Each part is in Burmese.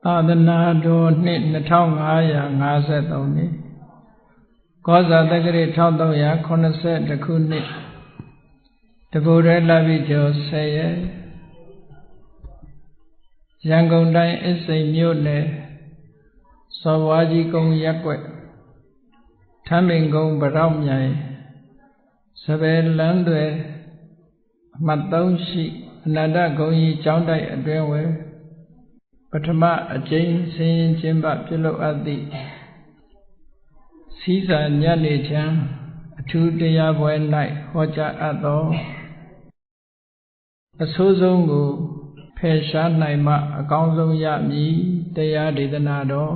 သာသနာတော်နှစ်2553နှစ်ကောဇာတက္ကရာ1380ခုနှစ်တဘူရဲလပိကျော်10ရက်ရန်ကုန်တိုင်းအစိမ်မြို့နယ်စော်ဝါကြီးကုန်းရပ်ကွက်ထမ်းပင်ကုန်းဗရောက်မြိုင်စပယ်လန်းတွေအမှတ်3ရှိအနန္တဂုံကြီးကျောင်းတိုက်အတွင်းဝယ်ပထမအကျဉ်းဆင်းရင်ကျင်းပပြုလုပ်အပ်သည့်စီးစာညနေချမ်းအထူးတရားပွဲ၌ဟောကြားအပ်သောအဆိုးဆုံးကိုဖယ်ရှားနိုင်မှအကောင်းဆုံးရမည်တရားဒေသနာတော်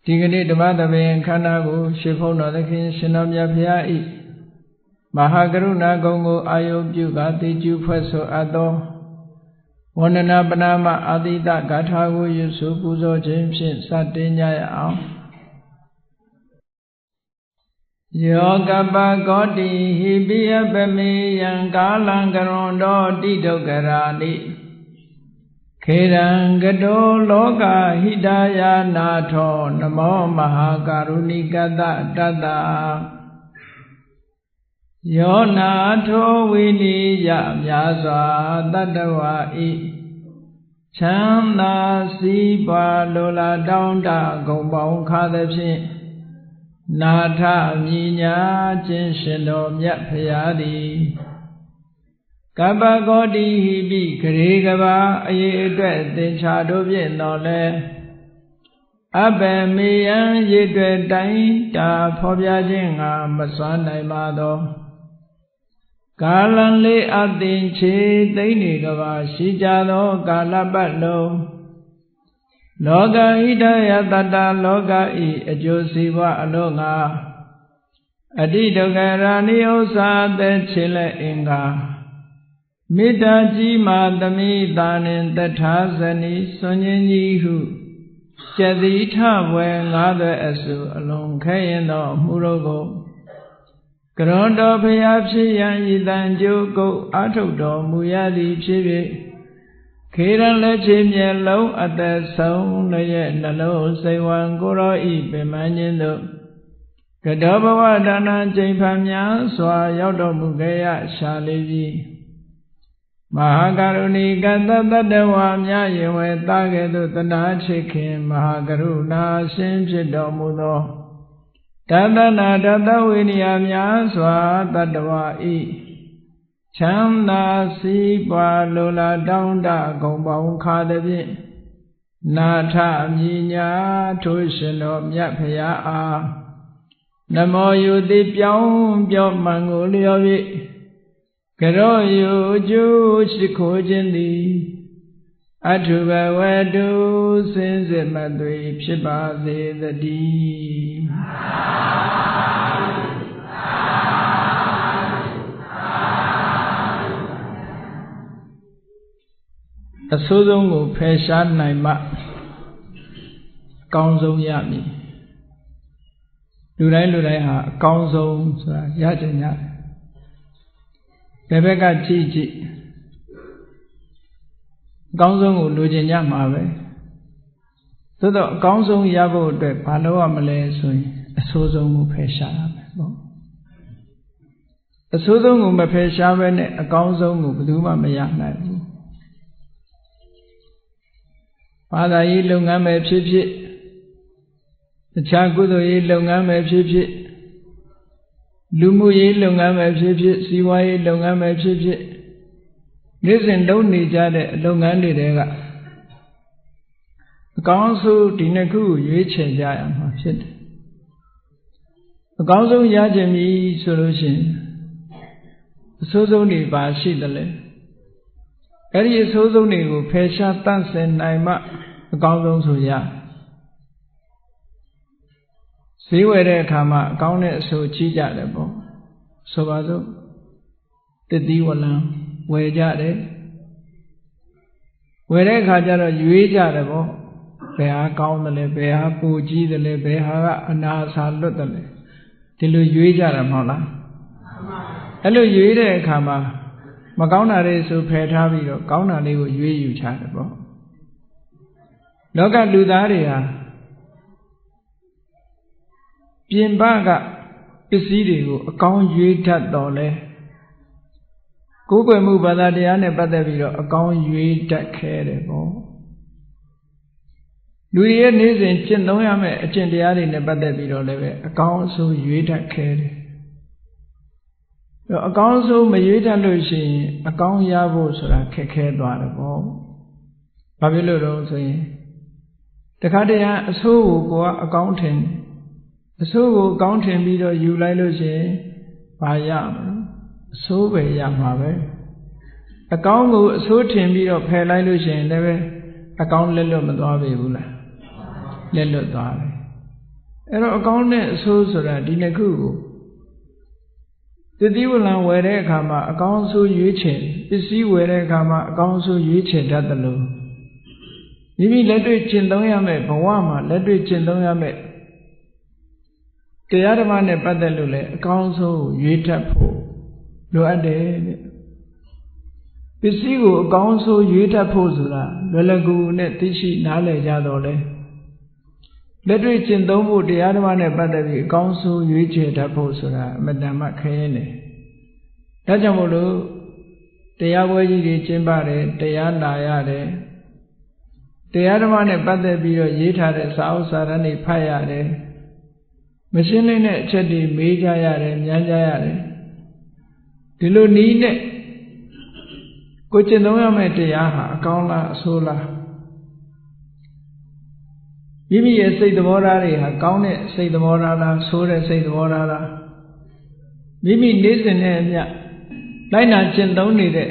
ဒီကနေ့ဓမ္မသဘင်ခန္ဓာကိုရှေးဖုံးတော်သခင်ရှင်တော်မြတ်ဖရာ၏မဟာကရုဏာဂုဏ်ကိုအာယုပြုကာသိကျူဖွဲ့ဆိုအပ်သောဝန္ဒနာပနာမအာတိတဂါထာကိုရွတ်ဆိုပူဇော်ခြင်းဖြင့်စတင်ကြရအောင်ယောကပကောတိဟိပိယပမေယံကာလံကရွန်တောတိဒုက္ခရာတိခေရံကတောလောကဟိတယာနာထောနမောမဟာကရုဏိကတတတ္တယောနာထောဝိနိယမြာစွာတတ္တဝါဤချမ်းသာစီးပွားလိုလားတောင်းတဂုံပေါင်းခါသဖြင့်နာထမြညာခြင်းရှင်တော်မြတ်ဖရာသည်ကပ္ပဂောတိဟိပိဂရေကဘာအရေးအတွက်သင်္ချာတို့ဖြင့်တော်လဲအဘယ်မေယံရေတွေ့တိုင်းတာဖော်ပြခြင်းငါမစွမ်းနိုင်ပါသောကာလံလေးအသင်ချေသိမ့်နေကဘာရှိကြသောကာလပတ်လုံးလောကဟိတယတတ္တလောကဤအကျိုးစီးပွားအလို့ငါအတိဒုက္ခရာနိဥ္စာသက်ချေလက်အင်္ဂါမေတ္တာကြီးမာသမိတာနှင့်တထာဇနီစွန်ခြင်းကြီးဟုကျတိထဝဲငါးသွဲအစုအလုံးခဲရင်သောအမှုတို့ကိုကရွန်တော်ဖရာဖြစ်ရန်ဤတန်ကြိုးကုတ်အာထုတ်တော်မူရသည်ဖြစ်၍ခေရန်လက်ချေမျက်လုံးအသက်ဆုံးလည်းနှလုံးစိတ်ဝံကိုရောဤပင်မခြင်းတို့ကတောဘဝဒါနကျိန်ဖန်များစွာရောက်တော်မူခဲ့ရရှာလေးကြီးမဟာကရုဏီကတ္တတတ္တဝါများယင်ဝဲတာကဲ့သို့တနာချစ်ခင်မဟာကရုဏာရှင်ဖြစ်တော်မူသောတတနာတတဝိနည်းများစွာတတ္တဝါဤချမ်းသာစီးပွားလိုလားတောင်းတဂုံပေါင်းခါသဖြင့်နာထမြညာထိုးရှင်တော်မြတ်ဖရာအားနမောယုတိပြောင်းပြောမှန်ကိုလျော်၍ကရောယုကျိုးရှိခိုးခြင်းသည်အထုဘဝတုစင်စစ်မသွေဖြစ်ပါစေတည်းအဆိုးဆုံးကိုဖယ်ရှားနိုင်မှအကောင်းဆုံးရမည်လူတိုင်းဟာအကောင်းဆုံးဆိုတာရကြတယ်ဘယ်ဘက်ကကြည့်အကောင်းဆုံးကိုလိုချင်ကြမှာပဲသို့တော့အကောင်းဆုံးရဖို့အတွက်ဘာလုပ်ရမလဲဆိုရင်အဆိုးဆုံးကိုဖယ်ရှားရမယ်ပေါ့အဆိုးဆုံးကိုမဖယ်ရှားဘဲနဲ့အကောင်းဆုံးကိုဘယ်သူမှမရနိုင်ဘူးဘာသာရေးလုပ်ငန်းပဲဖြစ်ဖြစ်တခြားကုသိုလ်ရေးလုပ်ငန်းပဲဖြစ်ဖြစ်လူမှုရေးလုပ်ငန်းပဲဖြစ်ဖြစ်စီးပွားရေးလုပ်ငန်းပဲဖြစ်ဖြစ်နေ့စဉ်လုပ်နေကြတဲ့လုပ်ငန်းတွေကအကောင်းဆုံးဒီနှစ်ခုကိုရွေးချယ်ကြရမှာဖြစ်တယ်အကောင်းဆုံးရခြင်းပြီဆိုလို့ရှိရင်အဆိုးဆုံးတွေပါရှိတယ်လေအဲ့ဒီအဆိုးဆုံးတွေကိုဖယ်ရှားတန့်စင်နိုင်မှအကောင်းဆုံးဆိုရဈေးဝယ်တဲ့အခါမှာအကောင်းတဲ့အဆိုးကြီးကြတယ်ပေါ့ဆိုပါစို့တတိဝလံဝယ်ကြတယ်ဝယ်တဲ့အခါကျတော့ရွေးကြတယ်ပေါ့ဘယ်ဟာကောင်းတယ်လဲဘယ်ဟာပိုကြီးတယ်လဲဘယ်ဟာကအနာစာလွတ်တယ်လဲဒီလိုရွေးကြတာမဟုတ်လားအဲ့လိုရွေးတဲ့အခါမှာ မကောင်းတာတွေဆိုဖယ်ထားပြီးတော့ကောင်းတာလေးကိုရွေးယူချတယ်ပေါ့လောကလူသားတွေဟာပြင်ပကပစ္စည်းတွေကိုအကောင်းရွေးတတ်တော်လဲကိုယ်ွယ်မှုဘာသာတရားနဲ့ပတ်သက်ပြီးတော့အကောင်းရွေးတတ်ခဲ့တယ်ပေါ့လူတွေရဲ့နေ့စဉ်ကျင့်သုံးရမယ့်အကျင့်တရားတွေနဲ့ပတ်သက်ပြီးတော့လည်းပဲအကောင်းအဆိုးရွေးတတ်ခဲ့တယ်အကောင်းအဆိုးမရွေးတတ်လို့ရှိရင်အကောင်းရဖို့ဆိုတာခက်ခဲသွားတယ်ပေါ့ဘာဖြစ်လို့လဲဆိုရင်တခါတည်းအဆိုးကိုကိုကအကောင်းထင်အဆိုးကိုအကောင်းထင်ပြီးတော့ယူလိုက်လို့ရှိရင်ဘာရမလဲအဆိုးပဲရမှာပဲအကောင်းကိုအဆိုးထင်ပြီးတော့ဖယ်လိုက်လို့ရှိရင်လည်းပဲအကောင်းလက်လွတ်မသွားပြီဘူးလားလက်လွတ်သွားတယ်အဲ့တော့အကောင်းနဲ့အဆိုးဆိုတာဒီနှစ်ခုကိုတတိဝလံဝယ်တဲ့အခါမှာအကောင်းအဆိုးရွေးချယ်ပစ္စည်းဝယ်တဲ့အခါမှာအကောင်းအဆိုးရွေးချယ်တတ်တယ်လို့မိမိလက်တွေ့ကျင့်သုံးရမယ့်ဘဝမှာလက်တွေ့ကျင့်သုံးရမယ့်တရားဓမ္မနဲ့ပတ်သက်လို့လည်းအကောင်းဆုံးရွေးတတ်ဖို့လိုအပ်တယ်တဲ့ပစ္စည်းကိုအကောင်းဆုံးရွေးတတ်ဖို့ဆိုတာလွယ်လွယ်ကူကူနဲ့သိရှိနားလည်ကြတော့လေလက်တွေ့ကျင့်သုံးဖို့တရားဓမ္မနဲ့ပတ်သက်ပြီးအကောင်းဆုံးရွေးချယ်တတ်ဖို့ဆိုတာအမတန်မှခဲရင်တယ်ဒါကြောင့်မို့လို့တရားပွဲကြီးတွေကျင်းပတယ်တရားနာရတယ်တရားဓမ္မနဲ့ပတ်သက်ပြီးတော့ရေးထားတဲ့စာအုပ်စာတမ်းတွေဖတ်ရတယ်မရှင်းလင်းတဲ့အချက်တွေမေးကြရတယ်မြန်းကြရတယ်ဒီလိုနည်းနဲ့ကိုကျင့်သုံးရမယ့်တရားဟာအကောင်းလားအဆိုးလားမိမိရဲ့စိတ်သဘောထားတွေဟာကောင်းတဲ့စိတ်သဘောထားလားဆိုးတဲ့စိတ်သဘောထားလားမိမိနေ့စဉ်နဲ့အမျှလိုက်နာကျင့်သုံးနေတဲ့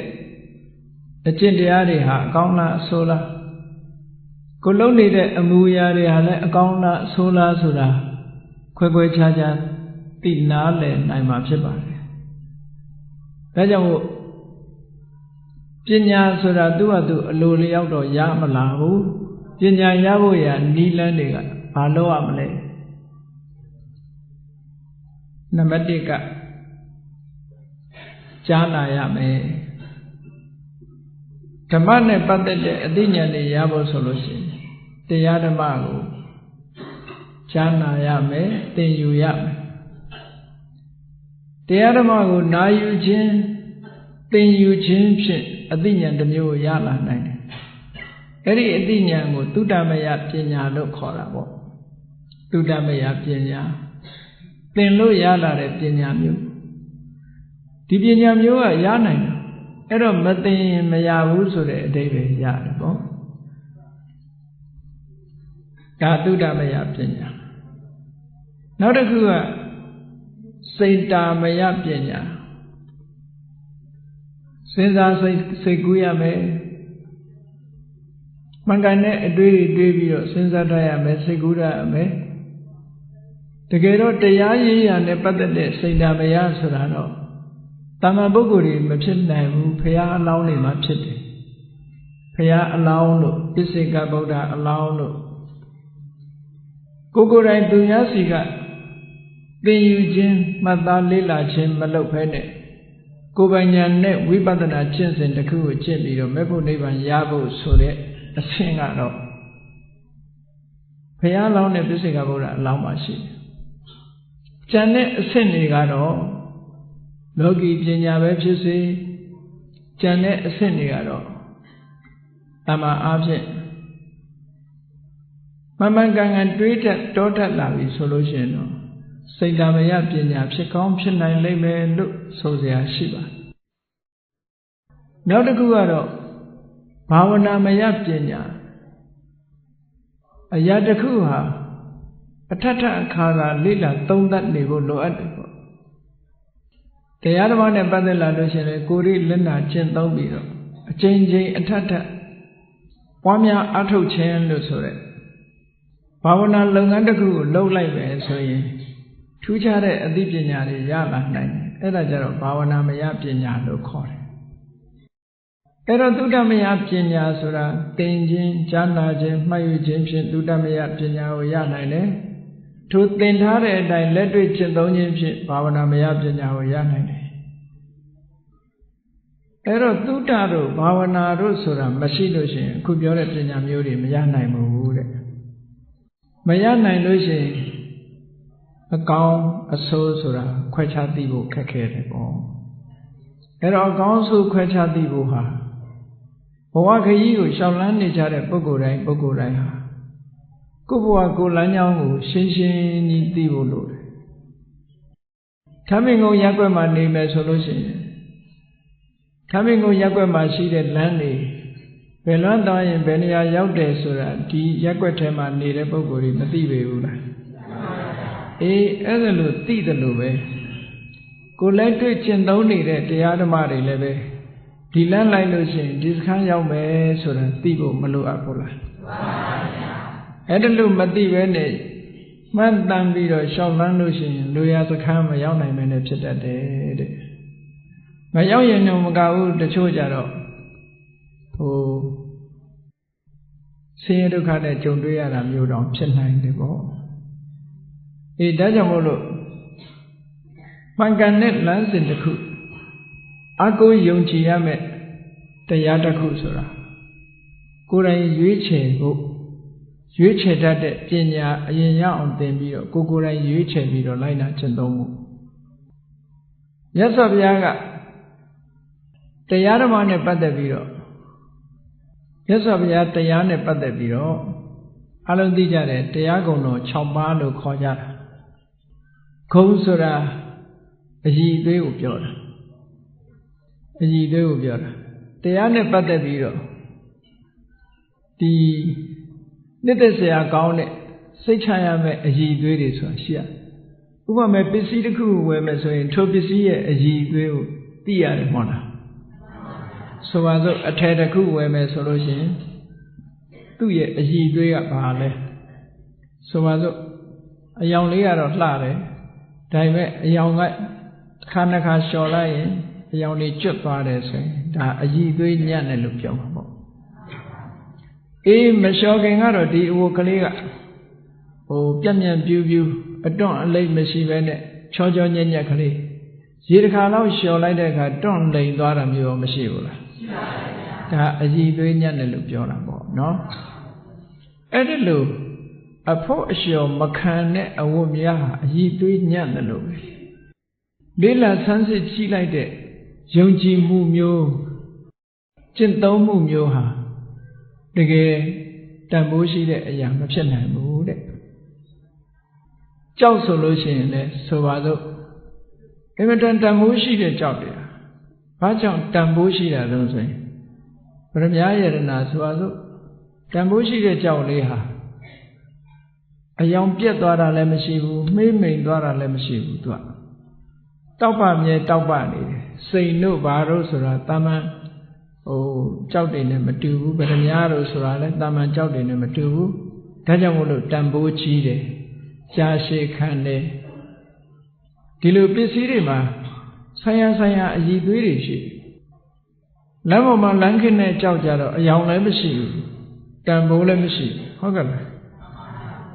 အကျင့်တရားတွေဟာအကောင်းလားအဆိုးလားကိုလုံးနေတဲ့အမူအရာတွေဟာလည်းအကောင်းလားအဆိုးလားဆိုတာခွဲခွဲခြားခြားသိနာလည်နိုင်မှာဖြစ်ပါတယ်ဒါကြောင့်မို့ပညာဆိုတာသူ့ဟာသူအလိုလျောက်တော့ရမလာဘူးပညာရဖို့ရနီးလန်းတွေကဘာလို့ရမလဲနံပါတ်1ကကြားနာရမယ်ဓမ္မနဲ့ပတ်သက်တဲ့အသိဉာဏ်တွေရဖို့ဆိုလို့ရှိရင်တရားဓမ္မကိုကြားနာရမယ်သင်ယူရမယ်တရားဓမ္မကိုနာယူခြင်းသင်ယူခြင်းဖြင့်အသိဉာဏ်တစ်မျိုးရလာနိုင်တယ်အဲ့ဒီအသိဉာဏ်ကိုသုတ္တမယပညာလို့ခေါ်တာပေါ့သုတ္တမယပညာသင်လို့ရလာတဲ့ပညာမျိုးဒီပညာမျိုးကရနိုင်တယ်အဲ့တော့မသင်ရင်မရဘူးဆိုတဲ့အဓိပ္ပာယ်ရတယ်ပေါ့ဒါသုတ္တမယပညာနောက်တစ်ခုကစိတ်တာမယပညာစဉ်းစားစိတ်ကူးရမယ်မှန်ကန်တဲ့အတွေးတွေတွေးပြီးတော့စဉ်းစားတတ်ရမယ်စိတ်ကူးတတ်ရမယ်တကယ်တော့တရားရေးရာနဲ့ပတ်သက်တဲ့စိတ်တာမယဆိုတာတော့တမန်ပုဂ္ဂိုလ်တွေမဖြစ်နိုင်ဘူးဘုရားအလောင်းတွေမှာဖြစ်တယ်ဘုရားအလောင်းလို့ပစ္စေကဗုဒ္ဓအလောင်းလို့ကိုယ်တိုင်သူများစီကသင်ယူခြင်းမှတ်သားလေ့လာခြင်းမလုပ်ဘဲနဲ့ကိုယ်ပိုင်ဉာဏ်နဲ့ဝိပဿနာကျင့်စဉ်တစ်ခုကိုကျင့်ပြီးတော့မဲ့ဖို့နိဗ္ဗာန်ရဖို့ဆိုတဲ့အဆင့်ကတော့ဘုရားလောင်းနဲ့ပစ္စေကဗုဒ္ဓအလောင်းမှာရှိတယ်။ကျန်တဲ့အဆင့်တွေကတော့လောကီပညာပဲဖြစ်စေကျန်တဲ့အဆင့်တွေကတော့တမန်အားဖြင့်မှန်မှန်ကန်ကန်တွေးတတ်တောတတ်လာပြီဆိုလို့ရှိရင်တော့စိတ်ဓာမယပညာဖြစ်ကောင်းဖြစ်နိုင်လိမ့်မယ်လို့ဆိုစရာရှိပါတယ်။နောက်တစ်ခုကတော့ဘာဝနာမယပညာအရာတစ်ခုဟာအထထအခါသာလေ့လာသုံးသပ်နေဖို့လိုအပ်တယ်ပေါ့။တရားဓမ္မနဲ့ပတ်သက်လာလို့ရှိရင်ကိုယ်ရိလက်နာကျင့်သုံးပြီးတော့အချိန်ချင်းအထထပွားများအထုတ်ခြင်းလို့ဆိုတဲ့ဘာဝနာလုပ်ငန်းတစ်ခုကိုလုပ်လိုက်မယ်ဆိုရင်ထူးခြားတဲ့အသိပညာတွေရလာနိုင်တယ်အဲ့ဒါကြတော့ဘာဝနာမယပညာလို့ခေါ်တယ်အဲ့တော့သုတ္တမယပညာဆိုတာသင်ခြင်းကြားနာခြင်းမှတ်ယူခြင်းဖြင့်သုတ္တမယပညာကိုရနိုင်တယ်ထိုသင်ထားတဲ့အတိုင်းလက်တွေ့ကျင့်သုံးခြင်းဖြင့်ဘာဝနာမယပညာကိုရနိုင်တယ် အဲ့တော့သုတ္တတို့ဘာဝနာတို့ဆိုတာမရှိလို့ရှိရင်အခုပြောတဲ့ပညာမျိုးတွေမရနိုင်ဘူးတဲ့မရနိုင်လို့ရှိရင်အကောင်းအဆိုးဆိုတာခွဲခြားသိဖို့ခက်ခဲတယ်ပေါ့အဲ့တော့အကောင်းအဆိုးခွဲခြားသိဖို့ဟာဘဝခရီးကိုရှောင်လန်းနေကြတဲ့ပုဂ္ဂိုလ်တိုင်းဟာကိုယ့်ဘဝကိုယ်လမ်းကြောင်းကိုရှင်းရှင်းကြီးသိဖို့လိုတယ်ထမင်းကုန်းရက်ွက်မှာနေမယ်ဆိုလို့ရှိရင်ထမင်းကုန်းရက်ွက်မှာရှိတဲ့လမ်းတွေဘယ်လွမ်းသွားရင်ဘယ်နေရာရောက်တယ်ဆိုတာဒီရက်ွက်ထဲမှာနေတဲ့ပုဂ္ဂိုလ်တွေမသိပေဘူးလားအေးအဲ့ဒါလို့သိတယ်လို့ပဲကိုယ်လည်းတွေ့ကျင့်သုံးနေတဲ့တရားဓမ္မတွေလည်းပဲဒီလမ်းလိုက်လို့ရှိရင်ဒီစခန်းရောက်မယ်ဆိုတာသိဖို့မလိုအပ်ဘူးလားအဲ့ဒါလို့မသိပဲနဲ့မှန်တမ်းပြီးတော့ရှောက်လန်းလို့ရှိရင်လူရစခန်းမရောက်နိုင်မနဲ့ဖြစ်တတ်တယ်တဲ့မရောက်ရင်တော့မကဘူးတချို့ကြတော့ဆင်းရဲဒုက္ခနဲ့ကြုံတွေ့ရတာမျိုးတောင်ဖြစ်နိုင်တယ်ပေါ့အေးဒါကြောင့်မို့လို့မှန်ကန်တဲ့လမ်းစဉ်တစ်ခုအကိုယုံကြည်ရမယ်တရားတစ်ခုဆိုတာကိုယ်တိုင်ရွေးချယ်ဖို့ရွေးချယ်တတ်တဲ့ပညာအရင်ရအောင်သင်ပြီးတော့ကိုယ်တိုင်ရွေးချယ်ပြီးတော့လိုက်နာကျင့်သုံးမှုမြတ်စွာဘုရားကတရားဓမ္မနဲ့ပတ်သက်ပြီးတော့မြတ်စွာဘုရားတရားနဲ့ပတ်သက်ပြီးတော့အလုံးသိကြတယ်တရားကုံတော်6ပါးလို့ခေါ်ကြတာဂုံဆိုတာအည်အသွေးကိုပြောတာအည်အသွေးကိုပြောတာတရားနဲ့ပတ်သက်ပြီးတော့ဒီနှစ်သက်စရာကောင်းတဲ့စိတ်ချရမယ့်အည်အသွေးတွေဆိုတာရှိရဥပမာပစ္စည်းတစ်ခုဝယ်မယ်ဆိုရင်ထိုပစ္စည်းရဲ့အည်အသွေးကိုသိရတယ်မဟုတ်လားဆိုပါစို့အထည်တစ်ခုဝယ်မယ်ဆိုလို့ရှိရင်သူ့ရဲ့အည်အသွေးကဘာလဲဆိုပါစို့အယောင်လေးကတော့လှတယ်ဒါပေမဲ့အယောင်ကခါနှစ်ခါလျှော်လိုက်ရင်အယောင်လေးကျွတ်သွားတယ်ဆိုရင်ဒါအည်အသွေးညံ့တယ်လို့ပြောမှာပေါ့အေးမလျှော်ခင်ကတော့ဒီအဝတ်ကလေးကပြက်မြန်ပြူးပြူးအတွန့်အလိမ့်မရှိပဲနဲ့ချောချောညက်ညက်ကလေးရေတစ်ခါလောက်လျှော်လိုက်တဲ့အခါတွန့်လိမ်သွားတာမျိုးမရှိဘူးလားရှိပါပါဗျာဒါအည်အသွေးညံ့တယ်လို့ပြောတာပေါ့နော်အဲ့ဒါလို့အဖို့အလျှော်မခံတဲ့အဝတ်များဟာအည်အသွေးညံ့တယ်လို့ပဲလေးလာဆန်းစစ်ကြည့်လိုက်တဲ့ယုံကြည်မှုမျိုးကျင့်သုံးမှုမျိုးဟာတကယ်တန်ဖိုးရှိတဲ့အရာမဖြစ်နိုင်ဘူးတဲ့ကြောက်ဆိုလို့ရှိရင်လည်းဆိုပါစို့အင်မတန်တန်ဖိုးရှိတဲ့ကြောက်တယ်ဘာကြောင့်တန်ဖိုးရှိတာလဲဆိုရင်ဗရမ ्या ယရဏဆိုပါစို့တန်ဖိုးရှိတဲ့ကြောက်လေးဟာအယောင်ပြက်သွားတာလည်းမရှိဘူးမှေးမိန်သွားတာလည်းမရှိဘူးသူကတောက်ပမြဲတောက်ပနေတယ်စိန်တို့ဘာတို့ဆိုတာတာမန်ကြောက်တွေနဲ့မတူဘူးဗရမ ्या တို့ဆိုတာလည်းတာမန်ကြောက်တွေနဲ့မတူဘူးဒါကြောင့်မို့လို့တန်ဖိုးကြီးတယ်ကြာရှည်ခံတယ်ဒီလိုပစ္စည်းတွေမှာဆိုင်ရာအည်သွေးတွေရှိလမ်းပေါ်မှာလမ်းခင်းနဲ့ကြောက်ကြတော့အယောင်လည်းမရှိဘူးတန်ဖိုးလည်းမရှိဟုတ်ကဲ့လား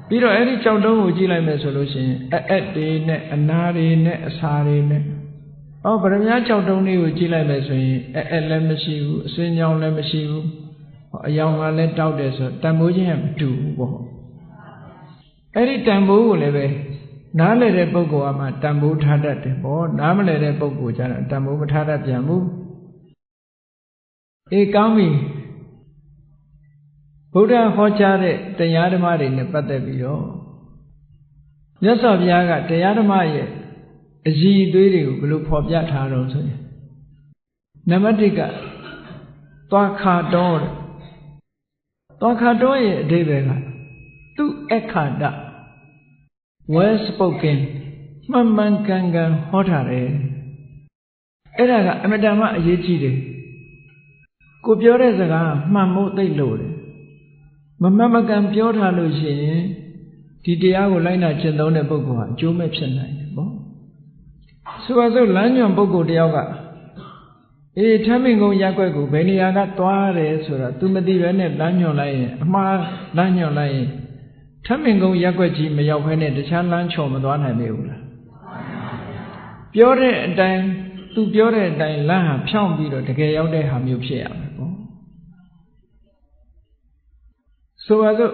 ပြီးတော့အဲ့ဒီကြောက်တုံးကိုကြည့်လိုက်မယ်ဆိုလို့ရှိရင်အက်တွေနဲ့အနာတွေနဲ့အစာတွေနဲ့ဗရမ ्या ကြောက်တုံးလေးကိုကြည့်လိုက်မယ်ဆိုရင်အက်လည်းမရှိဘူးအစင်းကြောင်လည်းမရှိဘူးအယောင်ကလည်းတောက်တယ်ဆိုတန်ဖိုးချင်းကမတူဘူးပေါ့အဲ့ဒီတန်ဖိုးကိုလည်းပဲနားလည်တဲ့ပုဂ္ဂိုလ်ကမှတန်ဖိုးထားတတ်တယ်ပေါ့နားမလည်တဲ့ပုဂ္ဂိုလ်ကျတော့တန်ဖိုးမထားတတ်ပြန်ဘူးအေးကောင်းပြီဗုဒ္ဓဟောကြားတဲ့တရားဓမ္မတွေနဲ့ပတ်သက်ပြီးတော့မြတ်စွာဘုရားကတရားဓမ္မရဲ့အည်အသွေးတွေကိုဘယ်လိုဖော်ပြထားတော့ဆိုရင်နံပါတ်1ကသွားခါတော်တဲ့သွားခါတော်ရဲ့အဓိပ္ပာယ်ကသူအခါတwell spoken မှန်မှန်ကန်ကန်ဟောထားတယ်အဲ့ဒါကအမတန်မှအရေးကြီးတယ်ကိုပြောတဲ့စကားမှန်ဖို့သိလို့တယ်မမှန်မကန်ပြောထားလို့ရှိရင်ဒီတရားကိုလိုက်နာကျင့်သုံးတဲ့ပုဂ္ဂိုလ်ဟာအကျိုးမဲ့ဖြစ်နိုင်တယ်ပေါ့ဆိုပါစို့လမ်းညွန်ပုဂ္ဂိုလ်တယောက်ကထမ်းမင်ကုန်းရက်ွက်ကိုဘယ်နေရာကသွားတယ်ဆိုတာ तू မသိပဲနဲ့လမ်းညွန်လိုက်ရင်အမှားလမ်းညွန်လိုက်ရင်ထမ်းမင်ကုန်းရက်ွက်ကြီးမရောက်ဘဲနဲ့တခြားလမ်းချော်မသွားနိုင်ပေဘူးလားပြောတဲ့အတိုင်း သူပြောတဲ့အတိုင်းလမ်းဟာဖြောင့်ပြီးတော့တကယ်ရောက်တဲ့ဟာမျိုးဖြစ်ရမယ်ပေါ့ဆိုပါစို့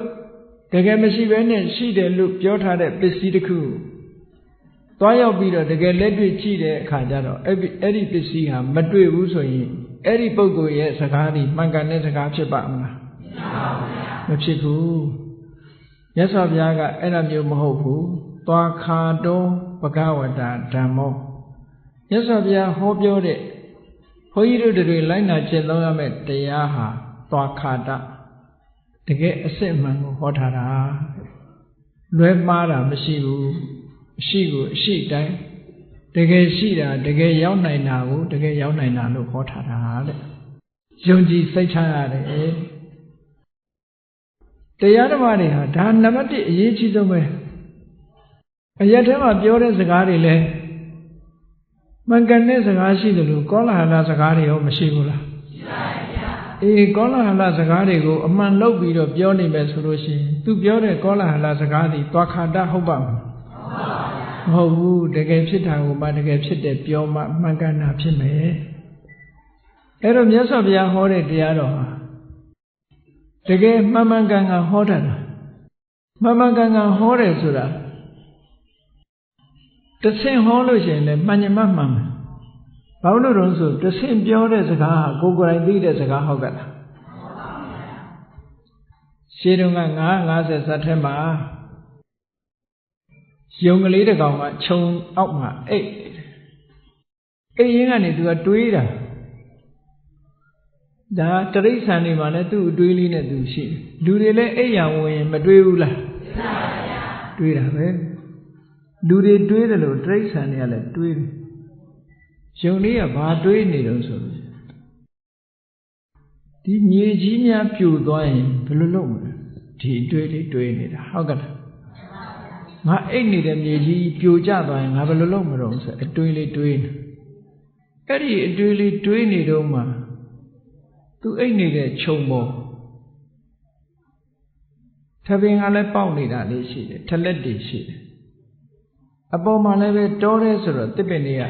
တကယ်မရှိဘဲနဲ့ရှိတယ်လို့ပြောထားတဲ့ပစ္စည်းတစ်ခုသွားရောက်ပြီးတော့တကယ်လက်တွေ့ကြည့်တဲ့အခါကျတော့အဲ့ဒီပစ္စည်းဟာမတွေ့ဘူးဆိုရင်အဲ့ဒီပုဂ္ဂိုလ်ရဲ့စကားဒီမှန်ကန်တဲ့စကားဖြစ်ပါမလားမဖြစ်ဘူးမြတ်စွာဘုရားကအဲ့လိုမျိုးမဟုတ်ဘူးသွားခါတောဘဂဝတာဓမ္မောမြတ်စွာဘုရားဟောပြောတဲ့ဘုန်းကြီးတို့တွေလိုက်နာကျင့်သုံးရမယ့်တရားဟာသွားခါတတကယ်အစစ်မှန်ကိုဟောထားတာလွဲမှားတာမရှိဘူးအရှိကိုအရှိတိုင်းတကယ်ရှိတာတကယ်ရောက်နိုင်တာကိုတကယ်ရောက်နိုင်တာလို့ဟောထားတာတဲ့ယုံကြည်စိတ်ချရတယ်တရားဓမ္မတွေဟာဒါနံပါတ်1အရေးကြီးဆုံးပဲအရက်ထဲမှာပြောတဲ့စကားတွေလည်းမှန်ကန်တဲ့စကားရှိတယ်လို့ကောလာဟလစကားတွေရောမရှိဘူးလားရှိပါဗျာအေးကောလာဟလစကားတွေကိုအမှန်လုပ်ပြီးတော့ပြောနေမယ်ဆိုလို့ရှိရင်သူပြောတဲ့ကောလာဟလစကားတွေသွားခါတဟုတ်ပါမလားမဟုတ်ဘူးတကယ်ဖြစ်တာကိုမှတကယ်ဖြစ်တယ်ပြောမှမှန်ကန်တာဖြစ်မယ်အဲ့တော့မြတ်စွာဘုရားဟောတဲ့တရားတော်ဟာတကယ်မှန်မှန်ကန်ကန်ဟောတာမှန်မှန်ကန်ကန်ဟောတယ်ဆိုတာတဆင့်ဟောလို့ရှိရင်လည်းမှန်ညမမှန်မယ်ဘာလို့လဲဆိုတဆင့်ပြောတဲ့စကားဟာကိုယ်ကိုယ်တိုင်သိတဲ့စကားဟုတ်ကလားရှင်းတော့က950ဇတ်ထဲမှာယုံကလေးတစ်ကောင်ကခြုံအောက်မှာအိတ်ရင်းကနေသူကတွေးတာဒါတရိစ္ဆာန်တွေမှာလည်းသူ့အတွေးလေးနဲ့သူရှိတယ်လူတွေလည်းအိတ်ရဝင်ရင်မတွေးဘူးလားတွေးတာပဲလူတွေတွေးတယ်လို့တရိစ္ဆာန်တွေကလည်းတွေးတယ်ယုံလေးကဘာတွေးနေတော့ဆိုလို့ဒီမြေကြီးများပြိုသွားရင်ဘယ်လိုလုပ်မလဲဒီတွေးလေးတွေးနေတာဟုတ်ကဲ့ငါအိတ်နေတဲ့မြေကြီးပြိုကျသွားရင်ငါဘယ်လိုလုပ်မလို့ဆိုအတွေးလေးတွေးနေအဲ့ဒီအတွေးလေးတွေးနေတော့မှသူအိတ်နေတဲ့ခြုံပေါ်ထပင်ကလည်းပေါက်နေတာလေးရှိတယ်ထလက်တွေရှိတယ်အပေါ်မှာလည်းပဲတောတယ်ဆိုတော့တစ်ပင်တွေက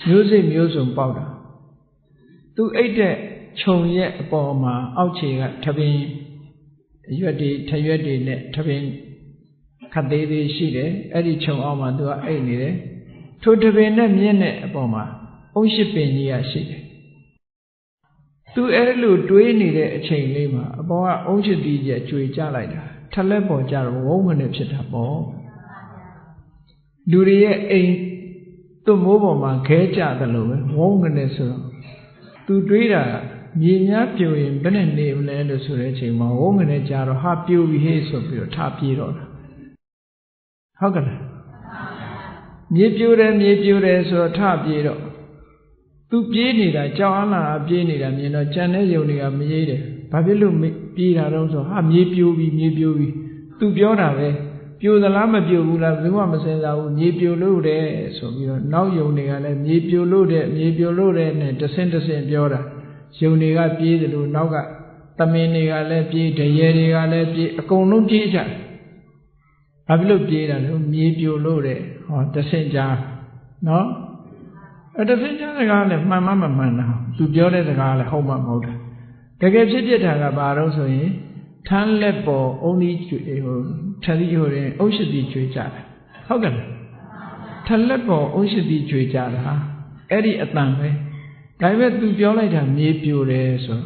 မျိုးစိမျိုးစုံပေါက်တာသူအိတ်တဲ့ခြုံရဲ့အပေါ်မှာအောက်ခြေကထပင်ရွက်တွေထရွက်တွေနဲ့ထပင်ခတ်သေးသေးရှိတယ်အဲ့ဒီခြုံအောက်မှာသူကအိတ်နေတယ်ထိုထပင်နဲ့မြင့်တဲ့အပေါ်မှာအုံးရှိပင်ကြီးကရှိတယ်သူအဲ့လိုတွေးနေတဲ့အချိန်လေးမှာအပေါ်ကအုံးရှိတီးကျကျွေကျလိုက်တာထလက်ပေါ်ကျတော့ဝုန်းကနေဖြစ်တာပေါ့လူတွေရဲ့အိမ်သူ့မိုးပေါ်မှာခဲကြတယ်လို့ပဲဝုန်းကနေဆိုတော့သူတွေးတာမြေများပြိုရင်ဘယ်နဲ့နေမလဲလို့ဆိုတဲ့အချိန်မှာဝုန်းကနေကြတော့ဟာပြိုပြီဟေ့ဆိုပြီးတော့ထပြေးတော့တာဟုတ်ကဲ့လားမြေပြိုတယ်ဆိုတော့ထပြေးတော့သူပြေးနေတာကြောက်အားလာပြေးနေတာမြင်တော့ကြံတဲ့ယုံတွေကမရေးတယ်ဘာဖြစ်လို့ပြေးတာတော့ဆိုဟာမြေပြိုပြီသူပြောတာပဲပြိုသလားမပြိုဘူးလားဘယ်သူမှမစင်စားဘူးမြေပြိုလို့တဲ့ဆိုပြီးတော့နောက်ယုံတွေကလည်းမြေပြိုလို့တဲ့နဲ့တဆင့်ပြောတာယုံတွေကပြေးတယ်လို့နောက်ကသမင်တွေကလည်းပြေးဒရဲတွေကလည်းပြေးအကုန်လုံးပြေးကြဘာဖြစ်လို့ပြေးတာလဲမြေပြိုလို့တဲ့ဟောတဆင့်ကြားနော်တဆင့်ကြားစကားလည်းမှန်မှန်တာသူပြောတဲ့စကားလည်းဟုတ်မှမဟုတ်တာတကယ်ဖြစ်တာကဘာတော့ဆိုရင်ထမ်းလက်ပေါ်အုံးကြီးကျွေထသီးဟိုရင်အုံးရှိသည်ကျွေကြတာဟုတ်ကဲ့လားထလက်ပေါ်အုံးရှိသည်ကျွေကြတာအဲ့ဒီအတန်ပဲဒါပေမဲ့သူပြောလိုက်တာမြေပြိုတယ်ဆို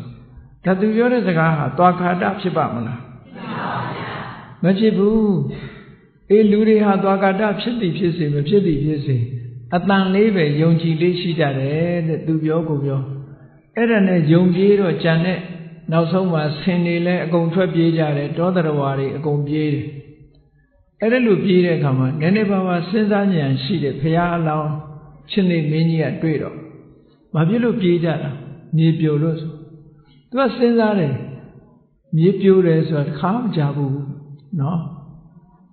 ဒါသူပြောတဲ့စကားဟာသွားခါတဖြစ်ပါမလားမဖြစ်ဘူးအေးလူတွေဟာသွားခါတဖြစ်သည်ဖြစ်စေမဖြစ်သည်ဖြစ်စေအတန်လေးပဲယုံကြည်လေးရှိကြတယ်တဲ့သူပြောကိုပြောအဲ့ဒါနဲ့ယုံပြေးတော့ကြံတဲ့နောက်ဆုံးမှာဆင်တွေလည်းအကုန်ထွက်ပြေးကြတယ်တောတရဝါတွေအကုန်ပြေးတယ်အဲ့ဒါလိုပြေးတဲ့အခါမှာနည်းနည်းပါးပါးစဉ်းစားဉာဏ်ရှိတဲ့ဘုရားအလောင်းရှင်နေမင်းကြီးကတွေ့တော့ဘာဖြစ်လို့ပြေးကြတာမြေပြိုလို့ဆိုသူကစဉ်းစားတယ်မြေပြိုတယ်ဆိုတာတစ်ခါမကြဘူးနော်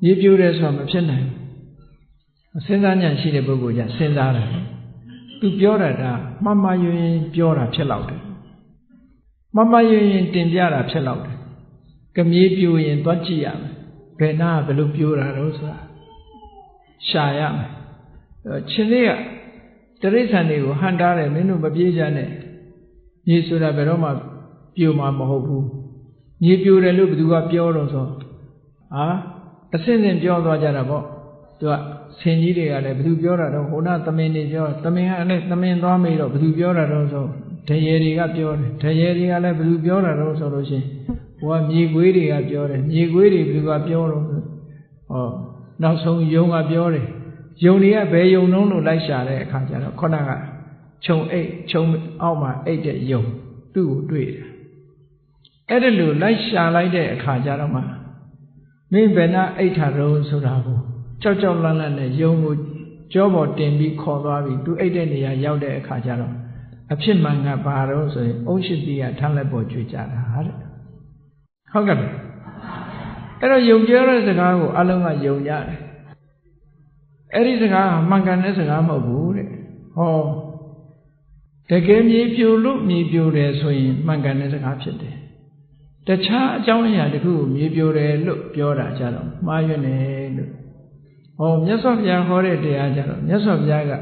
မြေပြိုတယ်ဆိုတာမဖြစ်နိုင်ဘူးစဉ်းစားဉာဏ်ရှိတဲ့ပုဂ္ဂိုလ်ကစဉ်းစားတယ်သူပြောတာကမှန်မှန်ရင်ပြောတာဖြစ်လောက်တယ်မမရင်တင်ပြတာဖြစ်လောက်တယ်ကမြေပြိုရင်သွားကြည့်ရမယ်ဘယ်နာဘယ်လိုပြိုတာတော့ဆိုတာရှာရမယ်ချင်းလေးက တရိစ္ဆာန်တွေကိုဟန်တားတယ်မင်းတို့မပြေးကြနဲ့မြေဆိုတာဘယ်တော့မှပြိုမှာမဟုတ်ဘူးမြေပြိုတယ်လို့ဘယ်သူကပြောတော့ဆိုအစင်းစင်ပြောသွားကြတာပေါ့သူကဆင်ကြီးတွေကလည်းဘယ်သူပြောတာတော့ဟိုနာသမင်တွေပြောသမင်ကလည်းသမင်သွားမေးတော့ဘယ်သူပြောတာတော့ဆိုဒရေတွေကပြောတယ်ဒရေတွေကလည်းဘယ်သူပြောတာတော့ဆိုလို့ရှိရင်ဟိုကမြေခွေးတွေကပြောတယ်မြေခွေးတွေဘယ်သူကပြောတော့နောက်ဆုံးယုံကပြောတယ်ယုံတွေကဘယ်ယုံနှုံးလို့လိုက်ရှာတဲ့အခါကျတော့ခုနကခြုံအိတ်ခြုံအောက်မှာအိတ်တဲ့ယုံသူ့ကိုတွေ့တယ်အဲ့ဒါလို့လိုက်ရှာလိုက်တဲ့အခါကျတော့မှမင်းဘယ်နာအိတ်ထားတော့ဆိုတာကိုကြောက်ကြောက်လန့်လန့်နဲ့ယုံကိုကြောပေါ်တင်ပြီးခေါ်သွားပြီးသူအိတ်တဲ့နေရာရောက်တဲ့အခါကျတော့အဖြစ်မှန်ကဘာတော့ဆိုရင်အုံးရှိတိကထမ်းလက်ပေါ်ကျွေးကြတာတဲ့ဟုတ်ကဲ့အဲ့တော့ယုံပြောတဲ့စကားကိုအလုံးကယုံရတယ်အဲ့ဒီစကားကမှန်ကန်တဲ့စကားမဟုတ်ဘူးတဲ့ဟောတကယ်မြေပြိုလို့မြေပြိုတယ်ဆိုရင်မှန်ကန်တဲ့စကားဖြစ်တယ်တခြားအကြောင်းအရာတခုကိုမြေပြိုတယ်လို့ပြောတာကြတော့မှားရွံ့တယ်လို့ဟောမြတ်စွာဘုရားဟောတဲ့တရားကြတော့မြတ်စွာဘုရားက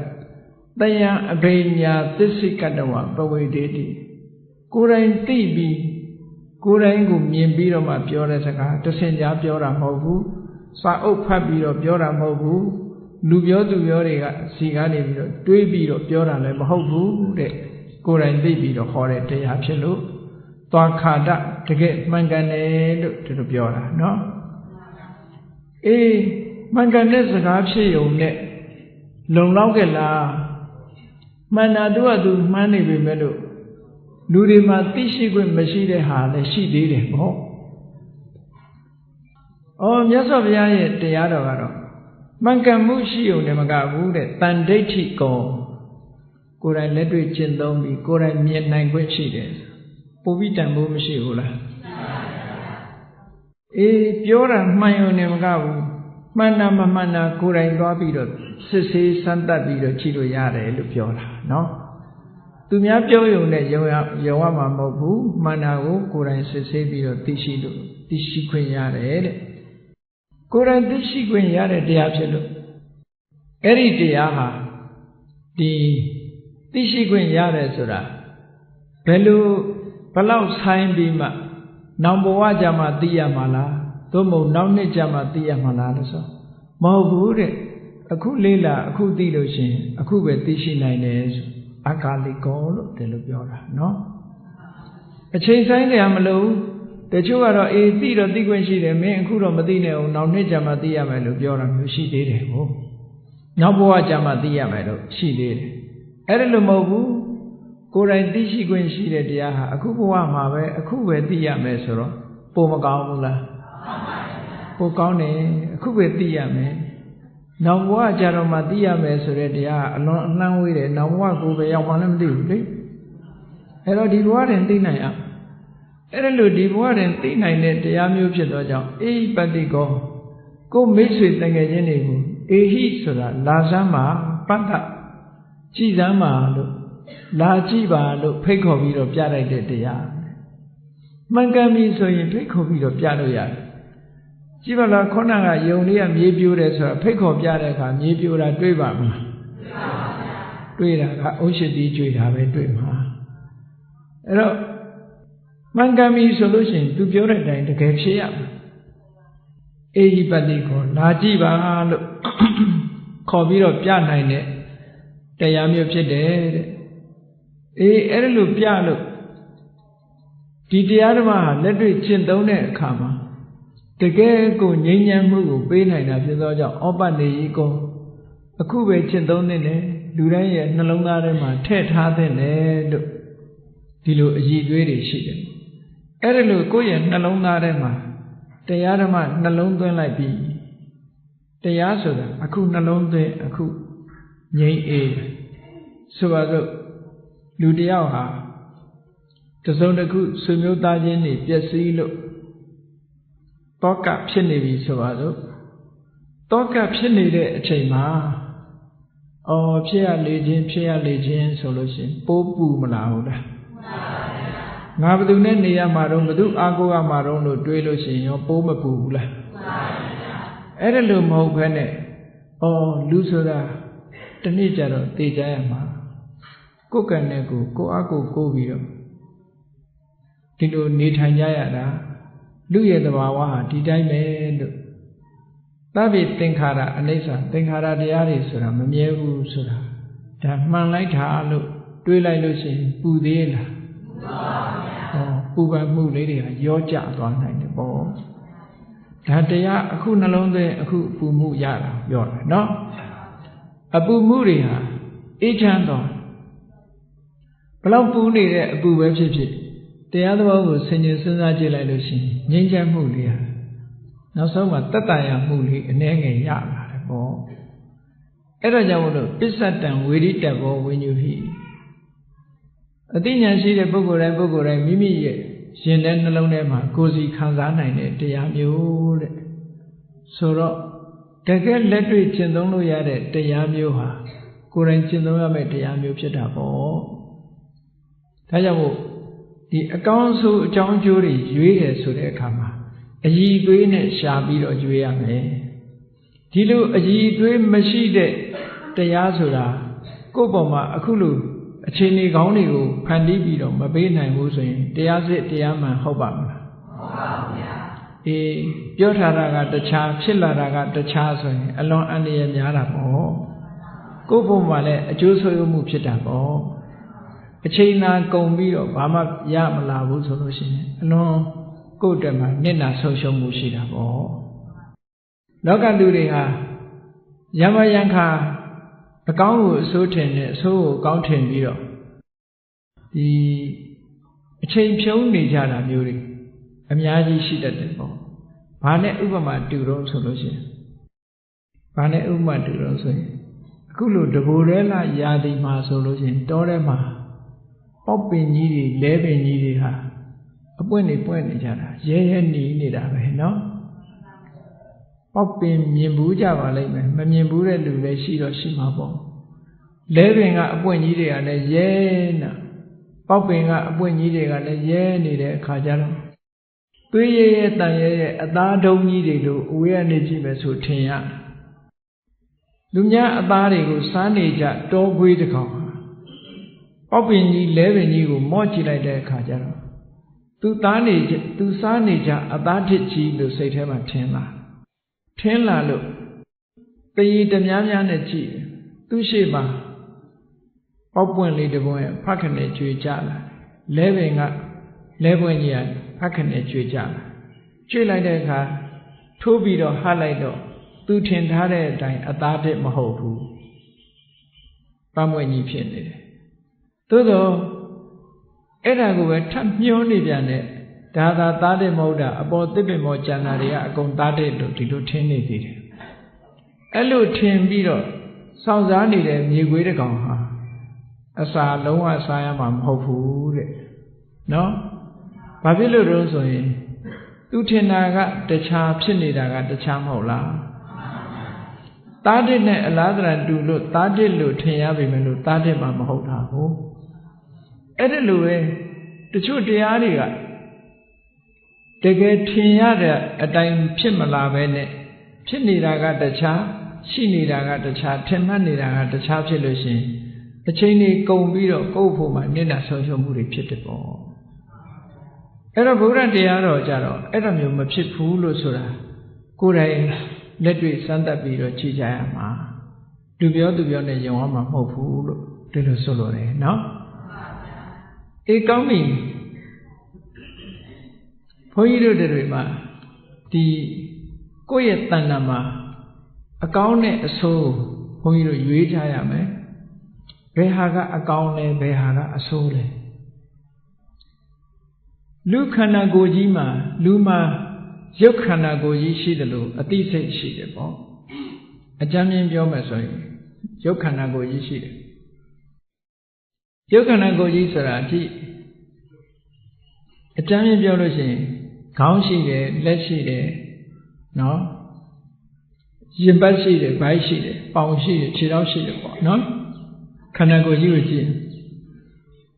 တယံအဘိညာသစ္စိကတဝပဝေဒေတိကိုယ်တိုင်သိပြီးကိုယ်တိုင်ကိုမြင်ပြီးတော့မှပြောတဲ့စကားတဆင်ကြားပြောတာမဟုတ်ဘူးစာအုပ်ဖတ်ပြီးတော့ပြောတာမဟုတ်ဘူးလူပြောသူပြောတွေကစီကားနေပြီးတော့တွေးပြီးတော့ပြောတာလည်းမဟုတ်ဘူးတဲ့ကိုယ်တိုင်သိပြီးတော့ဟောတဲ့တရားဖြစ်လို့သွားခါဒတကယ်မှန်ကန်တယ်လို့သူတို့ပြောတာနော်အေးမှန်ကန်တဲ့စကားဖြစ်ုံနဲ့လုံလောက်ကြလားမှန်တာသူကသူမှန်းနေပြီမဲ့လို့လူတွေမှာသိရှိခွင့်မရှိတဲ့ဟာလည်းရှိသေးတယ်ပေါ့မြတ်စွာဘုရားရဲ့တရားတော်ကတော့မှန်ကန်မှုရှိုံနဲ့မကဘူးတဲ့တန်ဒိဋ္ဌိကောကိုယ်တိုင်လက်တွေ့ကျင့်သုံးပြီးကိုယ်တိုင်မြင်နိုင်ခွင့်ရှိတယ်ပိုပြီးတန်ဖိုးမရှိဘူးလားအေးပြောတာမှန်ုံနဲ့မကဘူးမှန်တာမမှန်တာကိုယ်တိုင်သွားပြီးတော့စစ်ဆေးစမ်းသပ်ပြီးတော့ကြည့်လို့ရတယ်လို့ပြောတာနော်သူများပြောရုံနဲ့ယုံရမှာမဟုတ်ဘူးမှန်တာကိုကိုယ်တိုင်စစ်ဆေးပြီးတော့သိရှိခွင့်ရတယ်တဲ့ကိုယ်တိုင်သိရှိခွင့်ရတဲ့တရားဖြစ်လို့အဲ့ဒီတရားဟာဒီသိရှိခွင့်ရတယ်ဆိုတာဘယ်လောက်ဆိုင်ပြီးမှနောက်ဘဝကြမှာသိရမှာလားသို့မဟုတ်နောက်နှစ်ကြမှာသိရမှာလားလို့ဆိုမဟုတ်ဘူးတဲ့အခုလေးလာအခုသိလို့ရှိရင်အခုပဲသိရှိနိုင်တယ်ဆိုအကာလိကောလို့တယ်လို့ပြောတာနော်အချိန်ဆိုင်ကြမလို့တချို့ကတော့အေးသိတော့သိခွင့်ရှိတယ်မင်းအခုတော့မသိနဲ့အောင်နောက်နှစ်ကြမှာသိရမယ်လို့ပြောတာမျိုးရှိသေးတယ်ဟုတ်နောက်ဘဝကြမှာသိရမယ်လို့ရှိသေးတယ်အဲ့ဒါလို့မဟုတ်ဘူးကိုယ်တိုင်သိရှိခွင့်ရှိတဲ့တရားဟာအခုဘဝမှာပဲအခုပဲသိရမယ်ဆိုတော့ပိုမကောင်းဘူးလားပိုကောင်းတယ်အခုပဲသိရမယ်နောက်ဘဝကြတော့မှသိရမယ်ဆိုတဲ့တရားအလွန်အနှံ့ဝေးတယ်နောက်ဘဝကိုပဲရောက်မှလည်းမသိဘူးလေအဲ့တော့ဒီဘဝတွင်သိနိုင်အောင်အဲ့ဒါလို့ဒီဘဝတွင်သိနိုင်တဲ့တရားမျိုးဖြစ်သောကြောင့်အေဟိပတိကောကိုမိတ်ဆွေတငယ်ချင်းတွေကိုအေဟိဆိုတာလာစမ်းပါပတ္တကြည်စမ်းပါလို့လာကြည့်ပါလို့ဖိတ်ခေါ်ပြီးတော့ပြလိုက်တဲ့တရားမှန်ကန်ပြီဆိုရင်ဖိတ်ခေါ်ပြီးတော့ပြလို့ရတယ်ကြည့်ပါလားခေါဏကယုံလေးကမြေပြိုးတယ်ဆိုတာဖိတ်ခေါ်ပြတဲ့အခါမြေပြိုးတာတွေ့ပါမလားတွေ့တာကအုံးရှိတိကျွေတာပဲတွေ့မှာအဲ့တော့မှန်ကန်ပြီဆိုလို့ရှိရင်သူပြောတဲ့အတိုင်းတကယ်ဖြစ်ရမှာအေဟိပတိကိုလာကြည့်ပါလို့ခေါ်ပြီးတော့ပြနိုင်တဲ့တရားမျိုးဖြစ်တယ်တဲ့အေးအဲ့လိုပြလို့ဒီတရားဓမ္မဟာလက်တွေ့ကျင့်သုံးတဲ့အခါမှာတကယ်ကိုငြိမ်းချမ်းမှုကိုပေးနိုင်တာဖြစ်သောကြောင့်ဩပနေယီကောအခုပဲကျင့်သုံးနေတယ်လူတိုင်းရဲ့နှလုံးသားထဲမှာထည့်ထားတဲ့လေလို့ဒီလိုအည်သွေးတွေရှိတယ်အဲ့ဒါလို့ကိုယ့်ရဲ့နှလုံးသားထဲမှာတရားဓမ္မနှလုံးသွင်းလိုက်ပြီးတရားဆိုတာအခုနှလုံးသွင်းအခုငြိမ်းအေးဆိုပါစို့လူတယောက်ဟာတစုံတစ်ခုဆွေမျိုးသားချင်းတွေပျက်စီးလို့တောကဖြစ်နေပြီဆိုပါစို့တောကဖြစ်နေတဲ့အချိန်မှာဖြစ်ရလေခြင်းဆိုလို့ရှိရင်ပိုးပူမလားဟုတ်လားငါဘယ်သူနဲ့နေရမှာတော့ဘယ်သူအားကိုးရမှာတော့လို့တွေးလို့ရှိရင်ရောပိုးမပူဘူးလားအဲ့ဒါလို့မဟုတ်ဘဲနဲ့လူဆိုတာတ တနေ့ကျတော့တေချာရမှာကိုယ်ကံနဲ့ကိုအားကိုပြီးတော့ဒီလိုနေထိုင်ကြရတာလူရဲ့သဘာဝဟာဒီတိုင်းပဲလို့သဗ္ဗေသင်္ခါရအနိစ္စသင်္ခါရတရားတွေဆိုတာမမြဲဘူးဆိုတာဒါမှန်လိုက်တာလို့တွေးလိုက်လို့ရှိရင်ပူသေးလားပူပါမှုလေးတွေကရောကျသွားနိုင်တယ်ပေါ့ဒါတရားအခုနှလုံးသွင်းအခုပူမှုရတာပြောတာနော်အပူမှုတွေဟာအေးချမ်းသွားဘလောက်ပူနေတဲ့အပူပဲဖြစ်ဖြစ်တရားသဘောကိုဆင်ခြင်စဉ်းစားကြည့်လိုက်လို့ရှိရင်ငြိမ်းချမ်းမှုလေးဟာနောက်ဆုံးမှာတတ္တရာမှုလေးအနည်းငယ်ရလာတယ်ပေါ့အဲ့ဒါကြောင့်မို့လို့ပစ္စတံဝေရိတဘောဝိညုဟိအသိဉာဏ်ရှိတဲ့ပုဂ္ဂိုလ်တိုင်းမိမိရဲ့ရှင်တဲ့နှလုံးထဲမှာကိုယ်စီခံစားနိုင်တဲ့တရားမျိုးတဲ့ဆိုတော့တကယ်လက်တွေ့ကျင့်သုံးလို့ရတဲ့တရားမျိုးဟာကိုယ်တိုင်ကျင့်သုံးရမယ့်တရားမျိုးဖြစ်တာပေါ့ဒါကြောင့်မို့ဒီအကောင်းဆုံးအကြောင်းအကျိုးတွေရွေးတယ်ဆိုတဲ့အခါမှာအည်သွေးနဲ့ရှာပြီးတော့ရွေးရမယ်ဒီလိုအည်သွေးမရှိတဲ့တရားဆိုတာကိုယ့်ပေါ်မှာအခုလိုအခြေအနေကောင်းတွေကိုဖန်တီးပြီးတော့မပေးနိုင်ဘူးဆိုရင်တရားစစ်တရားမှန်ဟုတ်ပါမလားဟုတ်ပါဘူးဗျာပြောထားတာကတခြားဖြစ်လာတာကတခြားဆိုရင်အလွန်အန္တရာယ်များတာပေါ့ကိုယ့်ဘုံမှာလည်းအကျိုးဆိုးရမှုဖြစ်တာပေါ့အချိန်နာကုန်ပြီးတော့ဘာမှရမလာဘူးဆိုလို့ရှိရင်အလွန်ကိုယ့်အတွက်မှာနစ်နာဆုံးရှုံးမှုရှိတာပေါ့လောကလူတွေဟာယမယံခါအကောင်းကိုအဆိုးထင်တယ်အဆိုးကိုကောင်းထင်ပြီးတော့ဒီအချိန်ဖြုံးနေကြတာမျိုးတွေအများကြီးရှိတတ်တယ်ပေါ့ဘာနဲ့ဥပမာတူတော့ဆိုလို့ရှိရင်ဘာနဲ့ဥပမာတူတော့ဆိုရင်အခုလိုတဘူရဲလာရာသီမှာဆိုလို့ရှိရင်တောထဲမှာပေါက်ပင်ကြီးတွေလဲပင်ကြီးတွေဟာအပွင့်နေပွင့်နေကြတာရဲရဲနေနေတာပဲเนาะပေါက်ပင်မြင်ဘူးကြပါလိမ့်မယ်မမြင်ဘူးတဲ့လူလည်းရှိတော့ရှိမှာပေါ့လဲပင်ကအပွင့်ကြီးတွေကလည်းရဲနာပေါက်ပင်ကအပွင့်ကြီးတွေကလည်းရဲနေတဲ့အခါကျတော့သွေးရဲရဲတန်ရဲရဲအသားဒုံကြီးတွေလို့အဝေးကနေကြည့်မယ်ဆိုထင်ရလူများအသားတွေကိုစားနေကြတောခွေးတစ်ကောင်ပေါက်ပင်ကြီးလဲပင်ကြီးကိုမော့ကြည့်လိုက်တဲ့အခါကျတော့သူစားနေကြအသားထစ်ကြီးလို့စိတ်ထဲမှာထင်လာလို့တရေတများများနဲ့ကြည့်သူရှိပါပေါက်ပွင့်လေးတပွင့်ဖတ်ခနဲ့ကြွေကြလာလဲပင်ကလဲပွင့်ကြီးကဖတ်ခနဲ့ကြွေကြလာကြွေလိုက်တဲ့အခါထိုးပြီးတော့ဟတ်လိုက်တော့သူထင်ထားတဲ့အတိုင်းအသားထစ်မဟုတ်ဘူးပန်းပွင့်ကြီးဖြစ်နေတယ်သို့တော့အဲ့ဒါကိုပဲထပ်မျောနေပြန်တဲ့ဒါသာသားတဲ့မဟုတ်တာအပေါ်သစ်ပင်ပေါ်ကျန်တာတွေကအကုန်သားတဲ့လို့ဒီလိုထင်နေသေးတယ်အဲ့လိုထင်ပြီးတော့စောင့်စားနေတဲ့မြေခွေးတစ်ကောင်ဟာအစာလုံးဝစားရမှာမဟုတ်ဘူးတဲ့နော်ဘာဖြစ်လို့လဲဆိုရင်သူထင်တာကတခြားဖြစ်နေတာကတခြားမဟုတ်လားသားတဲ့နဲ့အလားတရတူလို့သားတဲ့လို့ထင်ရပေမဲ့လို့သားတဲ့မှမဟုတ်တာကိုအဲ့ဒါလိုပဲတချို့တရားတွေကတကယ်ထင်ရတဲ့အတိုင်းဖြစ်မလာပဲနဲ့ဖြစ်နေတာကတခြားရှိနေတာကတခြားထင်မှတ်နေတာကတခြားဖြစ်လို့ရှိရင်အချိန်ကြီးကုန်ပြီးတော့ကိုယ့်ဖို့မှာမျက်နှာဆုံးရှုံးမှုတွေဖြစ်တယ်ပေါ့အဲ့တော့ဗုဒ္ဓတရားတော်ကြတော့အဲ့လိုမျိုးမဖြစ်ဘူးလို့ဆိုတာကိုယ်တိုင်လက်တွေ့စမ်းသပ်ပြီးတော့ကြည့်ကြရမှာသူပြောနဲ့ယုံအောင်မှာမဟုတ်ဘူးလို့ဒီလိုဆိုလိုတယ်နော်အေးကောင်းပြီဘုန်းကြီးတို့တွေမှာဒီကိုယ့်ရဲ့တဏ္ဍာမှာအကောင်းနဲ့အဆိုးဘုန်းကြီးတို့ရွေးကြရမယ်ဘယ်ဟာကအကောင်းလဲဘယ်ဟာကအဆိုးလဲလူခန္ဓာကိုယ်ကြီးမှာလူမှာရုပ်ခန္ဓာကိုယ်ကြီးရှိတယ်လို့အသိစိတ်ရှိတယ်ပေါ့အကြမ်းမြင်ပြောမယ်ဆိုရင်ရုပ်ခန္ဓာကိုယ်ကြီးရှိတယ်ရုပ်ခန္ဓာကိုယ်ကြီးဆိုတာကြည့်အကြမ်းမြင်ပြောလို့ရှိရင်ခေါင်းရှိတယ်လက်ရှိတယ်နော်ရင်ပတ်ရှိတယ်ဗိုက်ရှိတယ်ပေါင်ရှိတယ်ခြေထောက်ရှိတယ်ပေါ့နော်ခန္ဓာကိုယ်ကြီးကိုကြည့်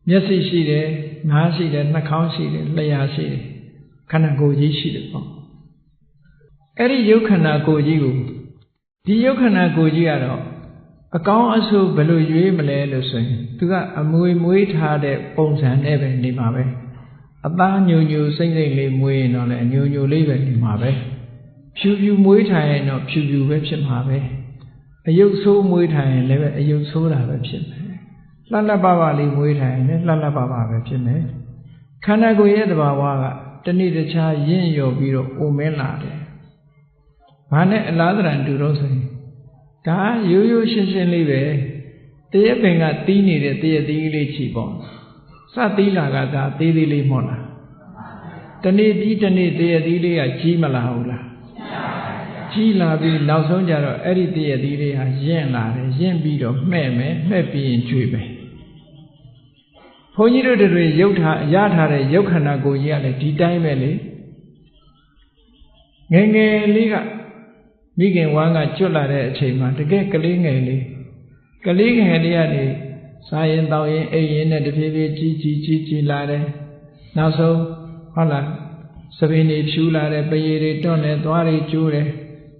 မျက်စိရှိတယ်နားရှိတယ်နှာခေါင်းရှိတယ်လျှာရှိတယ်ခန္ဓာကိုယ်ကြီးရှိတယ်ပေါ့အဲ့ဒီရုပ်ခန္ဓာကိုယ်ကြီးကိုဒီရုပ်ခန္ဓာကိုယ်ကြီးကတော့ အကောင်းအဆိုးဘယ်လိုရွေးမလဲလို့ဆိုရင်သူကအမွေမွေးထားတဲ့ပုံစံနဲ့ပဲနေမှာပဲအသားညိုညိုစိမ့်စိမ့်လေးမွေးရင်တော့လည်းညိုညိုလေးပဲနေမှာပဲဖြူဖြူမွေးထားရင်တော့ဖြူဖြူပဲဖြစ်မှာပဲအယုတ်ဆိုးမွေးထားရင်လည်းအယုတ်ဆိုးတာပဲဖြစ်မယ်လှလှပပလေးမွေးထားရင်လည်းလှလှပပပဲဖြစ်မယ်ခန္ဓာကိုယ်ရဲ့သဘာဝကတဏှိတခြားရင့်ရော်ပြီးတော့အိုမင်းလာတယ်ဘာနဲ့အလားတရံတူတော့ဆိုရင်ဒါရိုးရိုးရှင်းရှင်းလေးပဲတရက်ပင်ကတီးနေတဲ့တရက်သီးလေးချီပေါ့စသီးလာကဒါသေးသေးလေးမဟုတ်လားတနေ့ပြီးတနေ့တရက်သီးလေးကကြီးမလာဘူးလားကြီးလာပြီးနောက်ဆုံးကြတော့အဲ့ဒီတရက်သီးလေးဟာရင့်လာတယ်ရင့်ပြီးတော့မှဲ့မယ်မှဲ့ပြီးရင်ကျွေးမယ်ဘုန်းကြီးတို့တွေရုပ်ထားရထားတဲ့ရုပ်ခန္ဓာကိုယ်ကြီးကလည်းဒီတိုင်းပဲလေငယ်ငယ်လေးကမိခင်ဝမ်းကကျွတ်လာတဲ့အချိန်မှာတကယ်ကလေးငယ်လေးလေးကနေစားရင်တောင်းရင်အိပ်ရင်နဲ့တဖြည်းဖြည်းကြီးလာတယ်နောက်ဆုံးဟုတ်လားစပင်းတွေဖြူလာတယ်ပရေတွေတွန့်တယ်သွားတွေကျိုးတယ်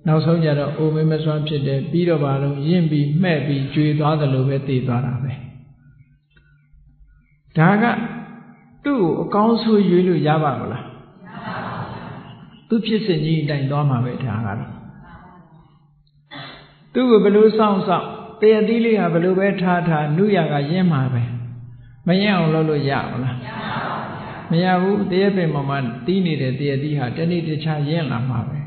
နောက်ဆုံးကြတော့အိုမင်းမစွမ်းဖြစ်တယ်ပြီးတော့ဘာလို့ရင့်ပြီးမှဲ့ပြီးကျွေသွားသလိုပဲတည်သွားတာပဲဒါကသူ့ကိုအကောင်းဆုံးရွေးလို့ရပါမလားသူဖြစ်စဉ်ကြီးအတိုင်းသွားမှာပဲဒါကတော့သူ့ကိုဘယ်လိုစောင့်တရသီးလေးဟာဘယ်လိုပဲထားနုရကရင်းမှာပဲမရအောင်လုပ်လို့ရမလားမရဘူးတရပင်ပေါ်မှာတီးနေတဲ့တရသီးဟာတနေ့တခြားရင်းလာမှာပဲ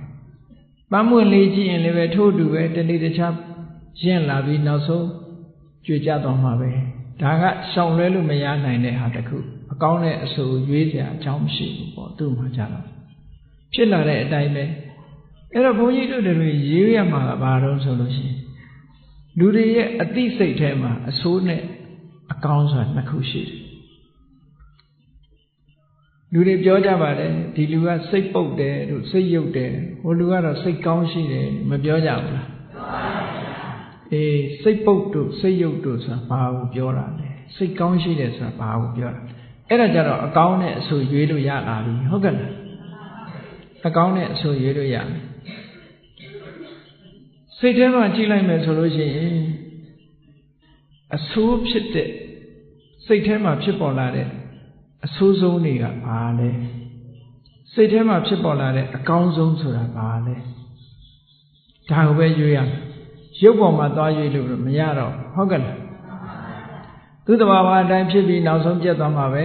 ပန်းမွင့်လေးကြည့်ရင်လည်းပဲထို့တူပဲတနေ့တခြားရင်းလာပြီးနောက်ဆုံးကျွေကြသွားမှာပဲဒါကရှောင်လွဲလို့မရနိုင်တဲ့ဟာတစ်ခုအကောင်းတဲ့အဆိုရွေးစရာအကြောင်းမရှိဘူးပေါ့သူ့မှာကြတော့ဖြစ်လာတဲ့အတိုင်းပဲအဲ့တော့ဘုန်းကြီးတို့တွေရေးရမှာကဘာတော့ဆိုလို့ရှိရင်လူတွေရဲ့အသိစိတ်ထဲမှာအဆိုးနဲ့အကောင်းဆိုတာနှစ်ခုရှိတယ်လူတွေပြောကြပါတယ်ဒီလူကစိတ်ပုတ်တယ်တို့စိတ်ယုတ်တယ်ဟိုလူကတော့စိတ်ကောင်းရှိတယ်မပြောကြဘူးလားပြောပါဘူးအေးစိတ်ပုတ်တို့စိတ်ယုတ်တို့ဆိုတာဘာကိုပြောတာလဲစိတ်ကောင်းရှိတယ်ဆိုတာဘာကိုပြောတာအဲ့ဒါကြတော့အကောင်းနဲ့အဆိုးရွေးလို့ရလာပြီဟုတ်ကဲ့လားအကောင်းနဲ့အဆိုးရွေးလို့ရတယ်စိတ်ထဲမှာကြည့်လိုက်မယ်ဆိုလို့ရှိရင်အဆိုးဖြစ်တဲ့စိတ်ထဲမှာဖြစ်ပေါ်လာတဲ့အဆိုးဆုံးတွေကဘာလဲစိတ်ထဲမှာဖြစ်ပေါ်လာတဲ့အကောင်းဆုံးဆိုတာဘာလဲဒါကိုပဲရွေးရမယ်ရုပ်ပေါ်မှာသွားရွေးလို့မရတော့ဟုတ်ကဲ့လားသူ့တဘာဝအတိုင်းဖြစ်ပြီးနောက်ဆုံးပြတ်သွားမှာပဲ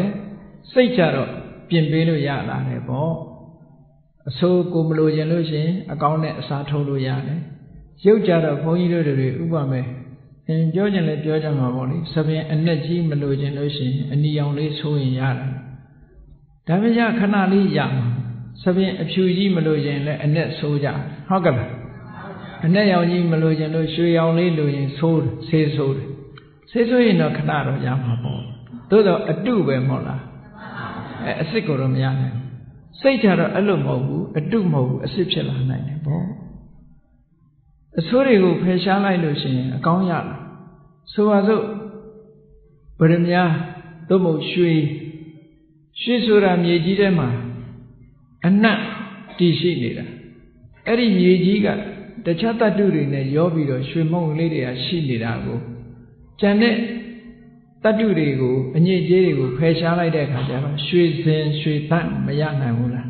စိတ်ကြတော့ပြင်ပေးလို့ရလာတယ်ပေါ့အဆိုးကိုမလို့ရင်လို့ရှိရင်အကောင်းနဲ့အစားထိုးလို့ရတယ်ရုပ်ကြတော့ဘုန်းကြီးတို့တွေဥပမာပြောကြလဲပြောကြမှာပေါ့လေသဖြင့်အနဲ့ကြီးမလို့ခြင်းလို့ရှိရင်အနီရောင်လေးဆိုးရင်ရတယ်ဒါပေမဲ့ခဏလေးရမှာသဖြင့်အဖြူကြီးမလို့ခြင်းလည်းအနဲ့ဆိုးကြဟုတ်ကဲ့လားအနဲ့ရောင်ကြီးမလို့ခြင်းလို့ရွှေရောင်လေးလို့ရင်ဆိုးဆေးဆိုးတယ်ဆေးဆိုးရင်တော့ခဏတော့ရမှာပေါ့သို့တော့အတုပဲမဟုတ်လားအစ်စ်ကိုတော့မရနိုင်ဘူးစိတ်ကြတော့အဲ့လိုမဟုတ်ဘူးအတုမဟုတ်ဘူးအစ်စ်ဖြစ်လာနိုင်တယ်ပေါ့အဆိုးတွေကိုဖယ်ရှားလိုက်လို့ရှိရင်အကောင်းရလာဆိုပါစို့ဗရမ ्या သို့မဟုတ်ရွှေဆိုတာမြေကြီးထဲမှာအနတ်တည်ရှိနေတာအဲ့ဒီမြေကြီးကတခြားတ attva တွေနဲ့ရောပြီးတော့ရွှေမုံလေးတွေကရှိနေတာကိုကျန်တဲ့တ attva တွေကိုအညစ်အကြေးတွေကိုဖယ်ရှားလိုက်တဲ့အခါကျတော့ရွှေစင်ရွှေတန့်မရနိုင်ဘူးလား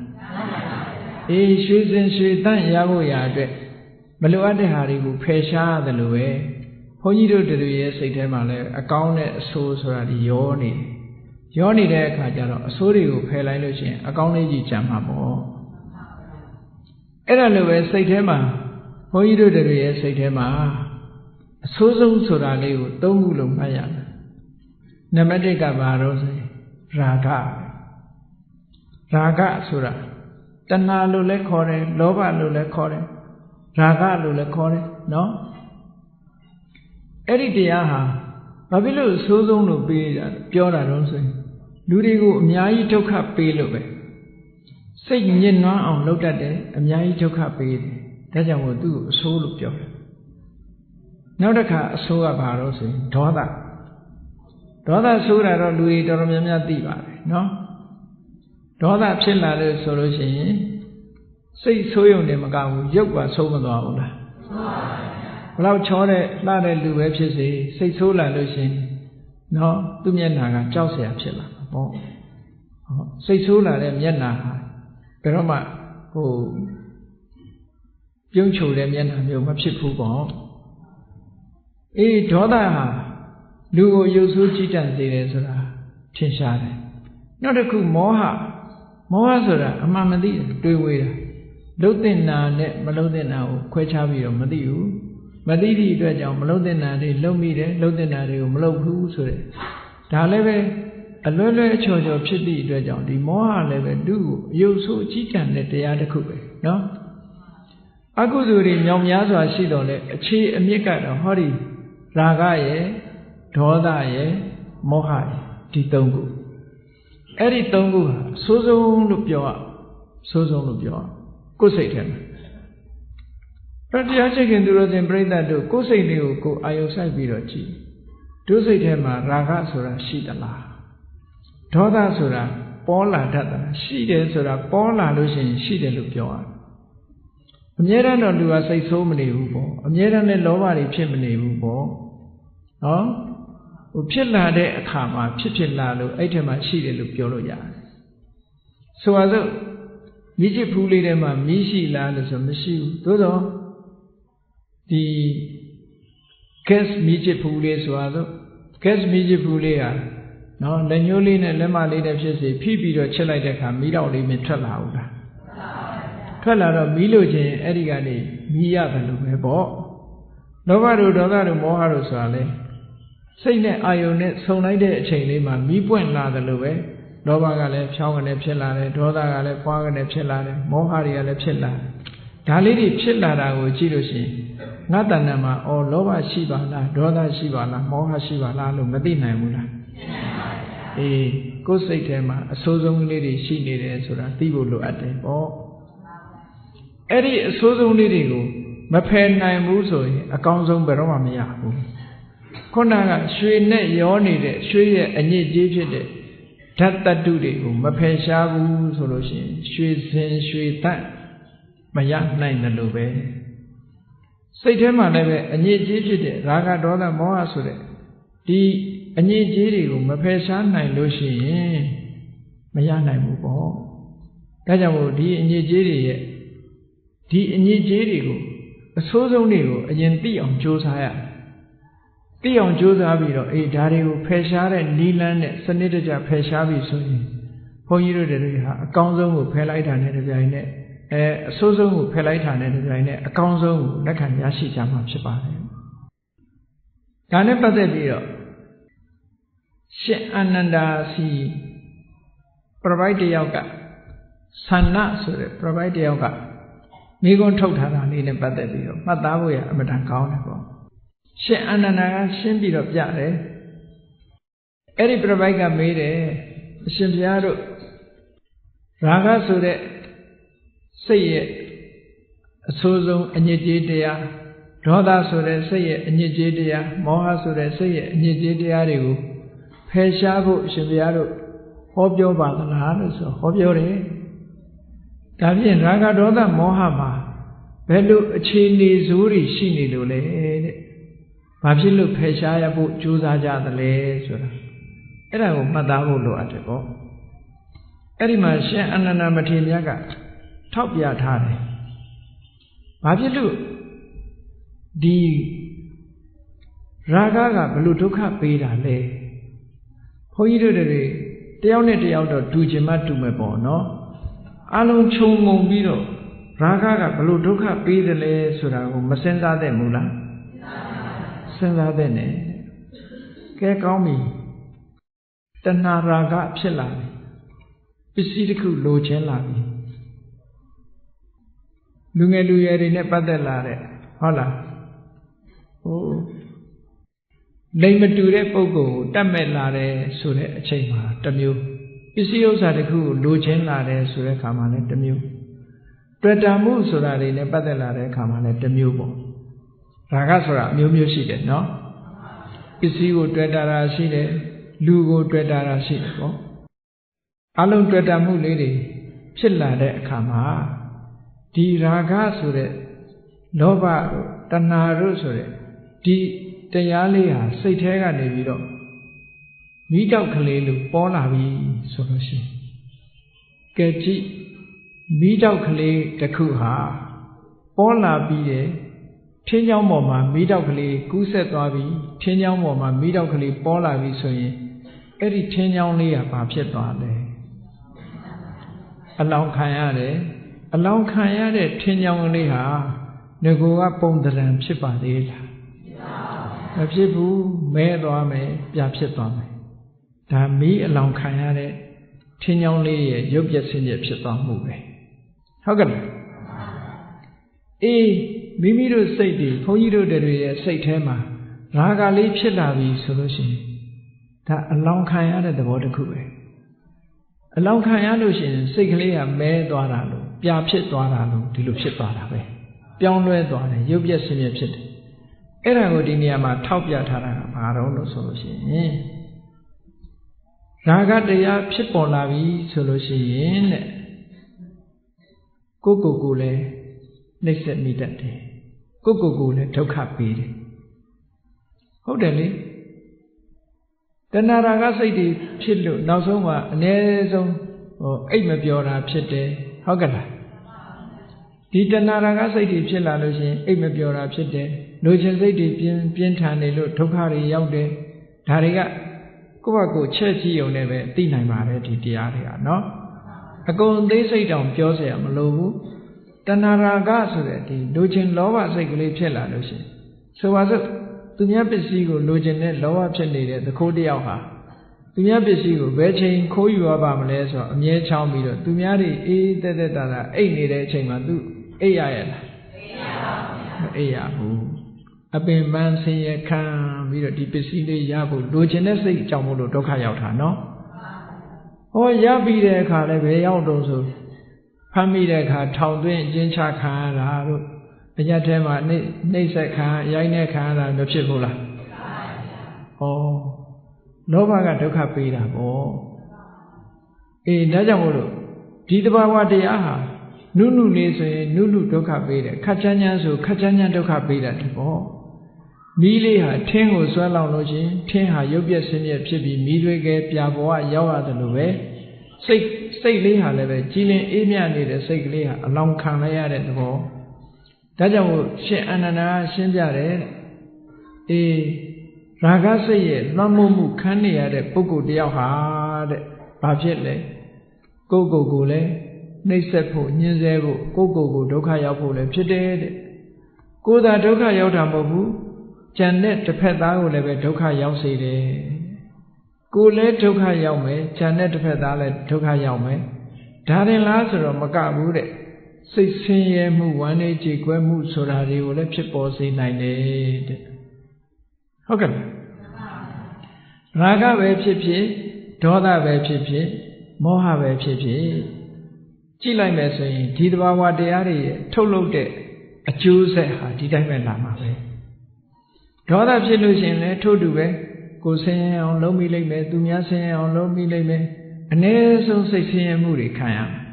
အေးရွှေစင်ရွှေတန့်ရဖို့ရအတွက်မလိုအပ်တဲ့ဟာတွေကိုဖယ်ရှားရတယ်လို့ပဲဘုန်းကြီးတို့တွေရဲ့စိတ်ထဲမှာလည်းအကောင်းနဲ့အဆိုးဆိုတာဒီရောနေတဲ့အခါကျတော့အဆိုးတွေကိုဖယ်လိုက်လို့ရှိရင်အကောင်းလေးကြီးကျန်မှာပေါ့အဲ့ဒါလိုပဲစိတ်ထဲမှာဘုန်းကြီးတို့တွေရဲ့စိတ်ထဲမှာအဆိုးဆုံးဆိုတာလေးကိုသုံးခုလုံးမှတ်ရမယ်နံပါတ်1ကဘာလို့ဆိုရင်ရာဂဆိုတာတဏှာလို့လည်းခေါ်တယ်လောဘလို့လည်းခေါ်တယ်ရာဂလို့လည်းခေါ်တယ်နော်အဲ့ဒီတရားဟာဘာဖြစ်လို့ဆိုးဆုံးလို့ပြောတာတော့ဆိုရင်လူတွေကိုအများကြီးဒုက္ခပေးလို့ပဲစိတ်ညစ်နွမ်းအောင်လုပ်တတ်တယ်အများကြီးဒုက္ခပေးတယ်ဒါကြောင့်မို့သူ့ကိုအဆိုးလို့ပြောတယ်နောက်တစ်ခါအဆိုးကဘာတော့ဆိုရင်ဒေါသဆိုးတာတော့လူတွေတော်တော်များများသိပါတယ်နော်ဒေါသဖြစ်လာလို့ဆိုလို့ရှိရင်စိတ်ဆိုးရုံနဲ့မကဘူးရုပ်ကဆိုးမသွားဘူးလား ဘလောက်ချောတဲ့လှတဲ့လူပဲဖြစ်စေစိတ်ဆိုးလာလို့ရှင်နော်သူ့မျက်နှာကကြောက်စရာဖြစ်လာမှာပေါ့စိတ်ဆိုးလာတဲ့မျက်နှာဟာဘယ်တော့မှပြုံးချိုတဲ့မျက်နှာမျိုးမဖြစ်ဘူးပေါ့အေးဒေါသဟာလူကိုရုပ်ဆိုးကြည်တတ်စေတယ်ဆိုတာထင်ရှားတယ်နောက်တစ်ခုမောဟဆိုတာအမှန်မသိတွေးဝေးတာလှုပ်တဲ့နာနဲ့မလှုပ်တဲ့နာကိုခွဲခြားပြီးတော့မသိဘူးမသိသည့်အတွက်ကြောင့်မလှုပ်တဲ့နာတွေလှုပ်မိတယ်လှုပ်တဲ့နာတွေကိုမလှုပ်ဘူးဆိုတဲ့ဒါလည်းပဲအလွယ်လွယ်ချော်ချော်ဖြစ်သည့်အတွက်ကြောင့်ဒီမောဟလည်းပဲသူ့ကိုအယုတ်ဆိုးအကြီးတန်းတဲ့တရားတစ်ခုပဲနော်အကုသိုလ်တွေမြောင်များစွာရှိတော့လေအခြေအမြစ်ကတော့ဟောဒီရာဂရဲ့ဒေါသရဲ့မောဟရဲ့ဒီသုံးခုအဲ့ဒီသုံးခုဟာအဆိုးဆုံးလို့ပြောရဆိုးဆုံးလို့ပြောရကိုယ်စိတ်ထဲမှာတရားချစ်ခင်သူတို့ရှင်ပြိဿတို့ကိုယ်စိတ်လေးကိုကိုယ်အာယုံဆိုင်ပြီးတော့ကြည့်တို့စိတ်ထဲမှာရာဂဆိုတာရှိသလားဒေါသဆိုတာပေါ်လာတတ်တာရှိတယ်ဆိုတာပေါ်လာလို့ရှိရင်ရှိတယ်လို့ပြောရတယ်အမြဲတမ်းတော့လူကစိတ်ဆိုးမနေဘူးပေါ့အမြဲတမ်းလည်းလောဘတွေဖြစ်မနေဘူးပေါ့နော်ဖြစ်လာတဲ့အခါမှာဖြစ်လာလို့အဲ့ထဲမှာရှိတယ်လို့ပြောလို့ရတယ်ဆိုပါစို့မိချစ်ဖူးလေးထဲမှာမီးရှိလားလို့ဆိုမရှိဘူးသို့တော့ဒီ gas မီးချစ်ဖူးလေးဆိုတော့ gas မီးချစ်ဖူးလေးဟာနော်လက်ညှိုးလေးနဲ့လက်မလေးနဲ့ဖြစ်စေဖိပြီးတော့ချက်လိုက်တဲ့အခါမီးတော့လေးမထွက်လာဘူးလားထွက်လာတော့မီးလို့ချင်းအဲ့ဒီကနေမီးရတယ်လို့ပဲပေါ့လောဘတို့ဒေါသတို့မောဟတို့ဆိုတာလေစိတ်နဲ့အာယုန်နဲ့ဆုံလိုက်တဲ့အချိန်လေးမှာမီးပွင့်လာတယ်လို့ပဲလောဘကလည်းဖြောင်းကနေဖြစ်လာတယ်ဒေါသကလည်းပွားကနေဖြစ်လာတယ်မောဟတွေကလည်းဖြစ်လာတယ်ဒါလေးတွေဖြစ်လာတာကိုကြည့်လို့ရှိရင်ငါတဏ္ဍာမှာအော်လောဘရှိပါလားဒေါသရှိပါလားမောဟရှိပါလားလို့မသိနိုင်ဘူးလားအေးကိုယ်စိတ်ထဲမှာအဆိုးဆုံးလေးတွေရှိနေတယ်ဆိုတာသိဖို့လိုအပ်တယ်ပေါ့အဲ့ဒီအဆိုးဆုံးလေးတွေကိုမဖယ်နိုင်ဘူးဆိုရင်အကောင်းဆုံးဘယ်တော့မှမရဘူးခုနကရွှေနဲ့ရောနေတဲ့ရွှေရဲ့အညစ်အကြေးဖြစ်တဲ့ဓာတ်တတ္တုတွေကိုမဖယ်ရှားဘူးဆိုလို့ရှိရင်ရွှေစင်ရွှေသန့်မရနိုင်တယ်လို့ပဲစိတ်ထဲမှာလည်းပဲအညစ်အကြေးဖြစ်တဲ့ရာဂဒေါသမောဟဆိုတဲ့ဒီအညစ်အကြေးတွေကိုမဖယ်ရှားနိုင်လို့ရှိရင်မရနိုင်ဘူးပေါ့ဒါကြောင့်မို့ဒီအညစ်အကြေးတွေရဲ့ဒီအညစ်အကြေးတွေကိုအဆိုးဆုံးတွေကိုအရင်သိအောင်ကြိုးစားရသိအောင်ကြိုးစားပြီးတော့အေးဒါတွေကိုဖယ်ရှားတဲ့နီလန်းနဲ့စနစ်တကျဖယ်ရှားပြီးဆိုရင်ဘုန်းကြီးတို့တွေဟာအကောင်းဆုံးကိုဖယ်လိုက်တာနဲ့တပြိုင်နက်အဆိုးဆုံးကိုဖယ်လိုက်တာနဲ့တပြိုင်နက်အကောင်းဆုံးကိုလက်ခံရရှိကြမှာဖြစ်ပါတယ်ဒါနဲ့ပတ်သက်ပြီးတော့ရှင်အာနန္ဒာစီပြပိုက်တယောက်ကဆန္နဆိုတဲ့ပြပိုက်တယောက်ကမိဂုံးထုတ်ထားတာလေးနဲ့ပတ်သက်ပြီးတော့မှတ်သားဖို့ရအမှန်တန်ကောင်းတယ်ပေါ့ရှင်အာနန္ဒာကရှင်းပြီးတော့ပြတယ်အဲ့ဒီပြပိုက်ကမေးတယ်အရှင်ဘုရားတို့ရာဂဆိုတဲ့စိတ်ရဲ့အဆိုးဆုံးအညစ်အကြေးတရားဒေါသဆိုတဲ့စိတ်ရဲ့အညစ်အကြေးတရားမောဟဆိုတဲ့စိတ်ရဲ့အညစ်အကြေးတရားတွေကိုဖယ်ရှားဖို့အရှင်ဘုရားတို့ဟောပြောပါသလားလို့ဆိုဟောပြောတယ်ဒါဖြင့်ရာဂဒေါသမောဟမှာဘယ်လိုအခြေအနေဆိုးတွေရှိနေလို့လဲတဲ့ဘာဖြစ်လို့ဖယ်ရှားရဖို့ကြိုးစားကြသလဲဆိုတာအဲ့ဒါကိုမှတ်သားဖို့လိုအပ်တယ်ပေါ့အဲ့ဒီမှာရှင်အနန္ဒမထေရမြတ်ကထောက်ပြထားတယ်ဘာဖြစ်လို့ဒီရာဂကဘယ်လိုဒုက္ခပေးတာလဲဘုန်းကြီးတို့တွေတယောက်နဲ့တယောက်တော့တူချင်မှတူမယ်ပေါ့နော်အလုံးခြုံငုံပြီးတော့ရာဂကဘယ်လိုဒုက္ခပေးတယ်လဲဆိုတာကိုမစဉ်းစားသင့်ဘူးလားစဉ်းစားသင့်တယ်ကဲကောင်းပြီတဏှာရာဂဖြစ်လာပြီပစ္စည်းတစ်ခုလိုချင်လာပြီလူငယ်လူရွယ်တွေနဲ့ပတ်သက်လာတဲ့ဟုတ်လားလိမ်မတူတဲ့ပုဂ္ဂိုလ်ကိုတတ်မဲ့လာတယ်ဆိုတဲ့အချိန်မှာတစ်မျိုးပစ္စည်းဥစ္စာတစ်ခုကိုလိုချင်လာတယ်ဆိုတဲ့အခါမှာလည်းတစ်မျိုးတွေ့တာမှုဆိုတာတွေနဲ့ပတ်သက်လာတဲ့အခါမှာလည်းတစ်မျိုးပေါ့ရာဂဆိုတာအမျိုးမျိုးရှိတယ်နော်ပစ္စည်းကိုတွေ့တာရှိတယ်လူကိုတွေ့တာရှိတယ်ပေါ့အလုံးတွေ့တာမှုလေးတွေဖြစ်လာတဲ့အခါမှာဒီရာဂဆိုတဲ့လောဘ တဏှာတို့ဆိုတဲ့ဒီတရားလေးဟာစိတ်ထဲကနေပြီးတော့မိတောက်ကလေးလို့ပေါ်လာပြီဆိုလို့ရှိရင်ကဲကြည့်မိတောက်ကလေးတစ်ခုဟာပေါ်လာပြီးတယ်ထင်းချောင်းပေါ်မှာမိတောက်ကလေးကူးဆက်သွားပြီးထင်းချောင်းပေါ်မှာမိတောက်ကလေးပေါ်လာပြီဆိုရင်အဲ့ဒီထင်းချောင်းလေးကဘာဖြစ်သွားလဲအလောင်းခံရတယ်အလောင်းခံရတဲ့ထင်းချောင်းလေးဟာငကိုကပုံတရံဖြစ်ပါသေးလားမဖြစ်ဘူးမဲသွားမယ်ပြဖြစ်သွားမယ်ဒါမီးအလောင်းခံရတဲ့ထင်းချောင်းလေးရဲ့ရုပ်ပြဆင်းရဲဖြစ်သွားမှုပဲဟုတ်ကဲ့အေးမိမိတို့စိတ်တွေဘုန်းကြီးတို့တွေရဲ့စိတ်ထဲမှာရာဂလေးဖြစ်လာပြီဆိုလို့ရှိရင်ဒါအလောင်းခံရတဲ့သဘောတစ်ခုပဲအလောင်းခံရလို့ရှိရင်စိတ်ကလေးကမဲသွားတာလို့ပြဖြစ်သွားတာလို့ဒီလိုဖြစ်သွားတာပဲပြောင်းလဲသွားတယ်ရုပ်ပြဆင်းရဲဖြစ်တယ်အဲ့ဒါကိုဒီနေရာမှာထောက်ပြထားတာကဘာတော့လို့ဆိုလို့ရှိရင်ရာဂတရားဖြစ်ပေါ်လာပြီဆိုလို့ရှိရင်တဲ့ကိုယ်လည်းနှိမ့်ဆက်မိတတ်တယ်ကိုယ်လည်းဒုက္ခပေးတယ်ဟုတ်တယ်လေတဏှာရာဂစိတ်တွေဖြစ်လို့နောက်ဆုံးမှာအ ਨੇ ဆုံးအိတ်မပြောတာဖြစ်တယ်ဟုတ်ကဲ့လားဒီတဏှာရာဂစိတ်တွေဖြစ်လာလို့ရှိရင်အိတ်မပြောတာဖြစ်တယ်လူချင်းစိတ်တွေပြင်းထန်နေလို့ဒုက္ခတွေရောက်တယ်ဒါတွေကကိုယ့်ဘက်ကိုချက်ကြည့်ုံနဲ့ပဲသိနိုင်ပါတယ်ဒီတရားတွေကနော်အကုန်သေးစိတ်တောင်ပြောเสียမလိုဘူးတဏှာရာဂဆိုတဲ့ဒီလူချင်းလောဘစိတ်ကလေးဖြစ်လာလို့ရှိရင်ဆိုပါစို့သူများပစ္စည်းကိုလူချင်းနဲ့လောဘဖြစ်နေတဲ့သခိုးတယောက်ဟာသူများပစ္စည်းကိုဘယ်ချိန်ခိုးယူရပါမလဲဆိုတော့အမြဲချောင်းပြီးတော့သူများတွေအေးတက်တက်တာအိတ်နေတဲ့အချိန်မှာသူအိတ်ရရဲ့လားအိတ်ရဘူးအပင်ပန်းဆင်းရဲခံပြီးတော့ဒီပစ္စည်းလေးရဖို့လိုချင်တဲ့စိတ်အကြောင်းမို့လို့ဒုက္ခရောက်တာနော်ဟောရပြီးတဲ့အခါလည်းဘယ်ရောက်တော့ဆိုဖမ်းမိတဲ့အခါထောင်သွင်းအကျဉ်းချခံရတာတို့အညတ်ထဲမှာနှိမ့်ဆက်ခံရိုင်းတဲ့ခံရတာမဖြစ်ဘူးလားဟောလောဘကဒုက္ခပေးတာပေါ့အေးဒါကြောင့်မို့လို့ဒီတဘာဝတရားဟာနုနုလေးဆိုရင်နုနုဒုက္ခပေးတယ်ခက်ချမ်းချမ်းဆိုခက်ချမ်းချမ်းဒုက္ခပေးတတ်တယ်ပေါ့မီးလေးဟာထင်းကိုဆွဲလောင်လို့ချင်းထင်းဟာရုပ်ပြက်ဆင်းရဲဖြစ်ပြီးမီးတွေကပြာပေါ်ကရောက်ရတယ်လို့ပဲစိတ်လေးဟာလည်းပဲကြည်လင်အေးမြနေတဲ့စိတ်ကလေးဟာအလောင်းခံလိုက်ရတဲ့သဘောဒါကြောင့်မို့ရှင်အနန္ဒာရှင်းပြတယ်အေးရာဂစိတ်ရဲ့လွှမ်းမိုးမှုခံနေရတဲ့ပုဂ္ဂိုလ်တယောက်ဟာတဲ့ဘာဖြစ်လဲကိုယ်လည်းနှိမ့်ဆက်ဖို့ညှင်းဆဲဖို့ကိုယ်ဒုက္ခရောက်ဖို့လည်းဖြစ်တယ်တဲ့ကိုယ်သာဒုက္ခရောက်တာမဟုတ်ဘူးကြံတဲ့တစ်ဖက်သားကိုလည်းပဲဒုက္ခရောက်စေတယ်ကိုယ်လည်းဒုက္ခရောက်မယ်ကြံတဲ့တစ်ဖက်သားလည်းဒုက္ခရောက်မယ်ဒါရင်လားဆိုတော့မကဘူးတဲ့စိတ်ဆင်းရဲမှုဝမ်းနည်းကြေကွဲမှုဆိုတာတွေကိုလည်းဖြစ်ပေါ်စေနိုင်တယ်တဲ့ဟုတ်ကဲ့ရာဂပဲဖြစ်ဖြစ်ဒေါသပဲဖြစ်ဖြစ်မောဟပဲဖြစ်ဖြစ်ကြည့်လိုက်မယ်ဆိုရင်ဒီတဘာဝတရားတွေထုတ်လုပ်တဲ့အကျိုးဆက်ဟာဒီတိုင်းပဲလာမှာပဲဒေါသဖြစ်လို့ရှိရင်လည်းထို့တူပဲကိုယ်ဆင်းရဲအောင်လုပ်မိလိမ့်မယ်သူများဆင်းရဲအောင်လုပ်မိလိမ့်မယ်အ ਨੇ ဆုံးစိတ်ဆင်းရဲမှုတွေခံရမယ်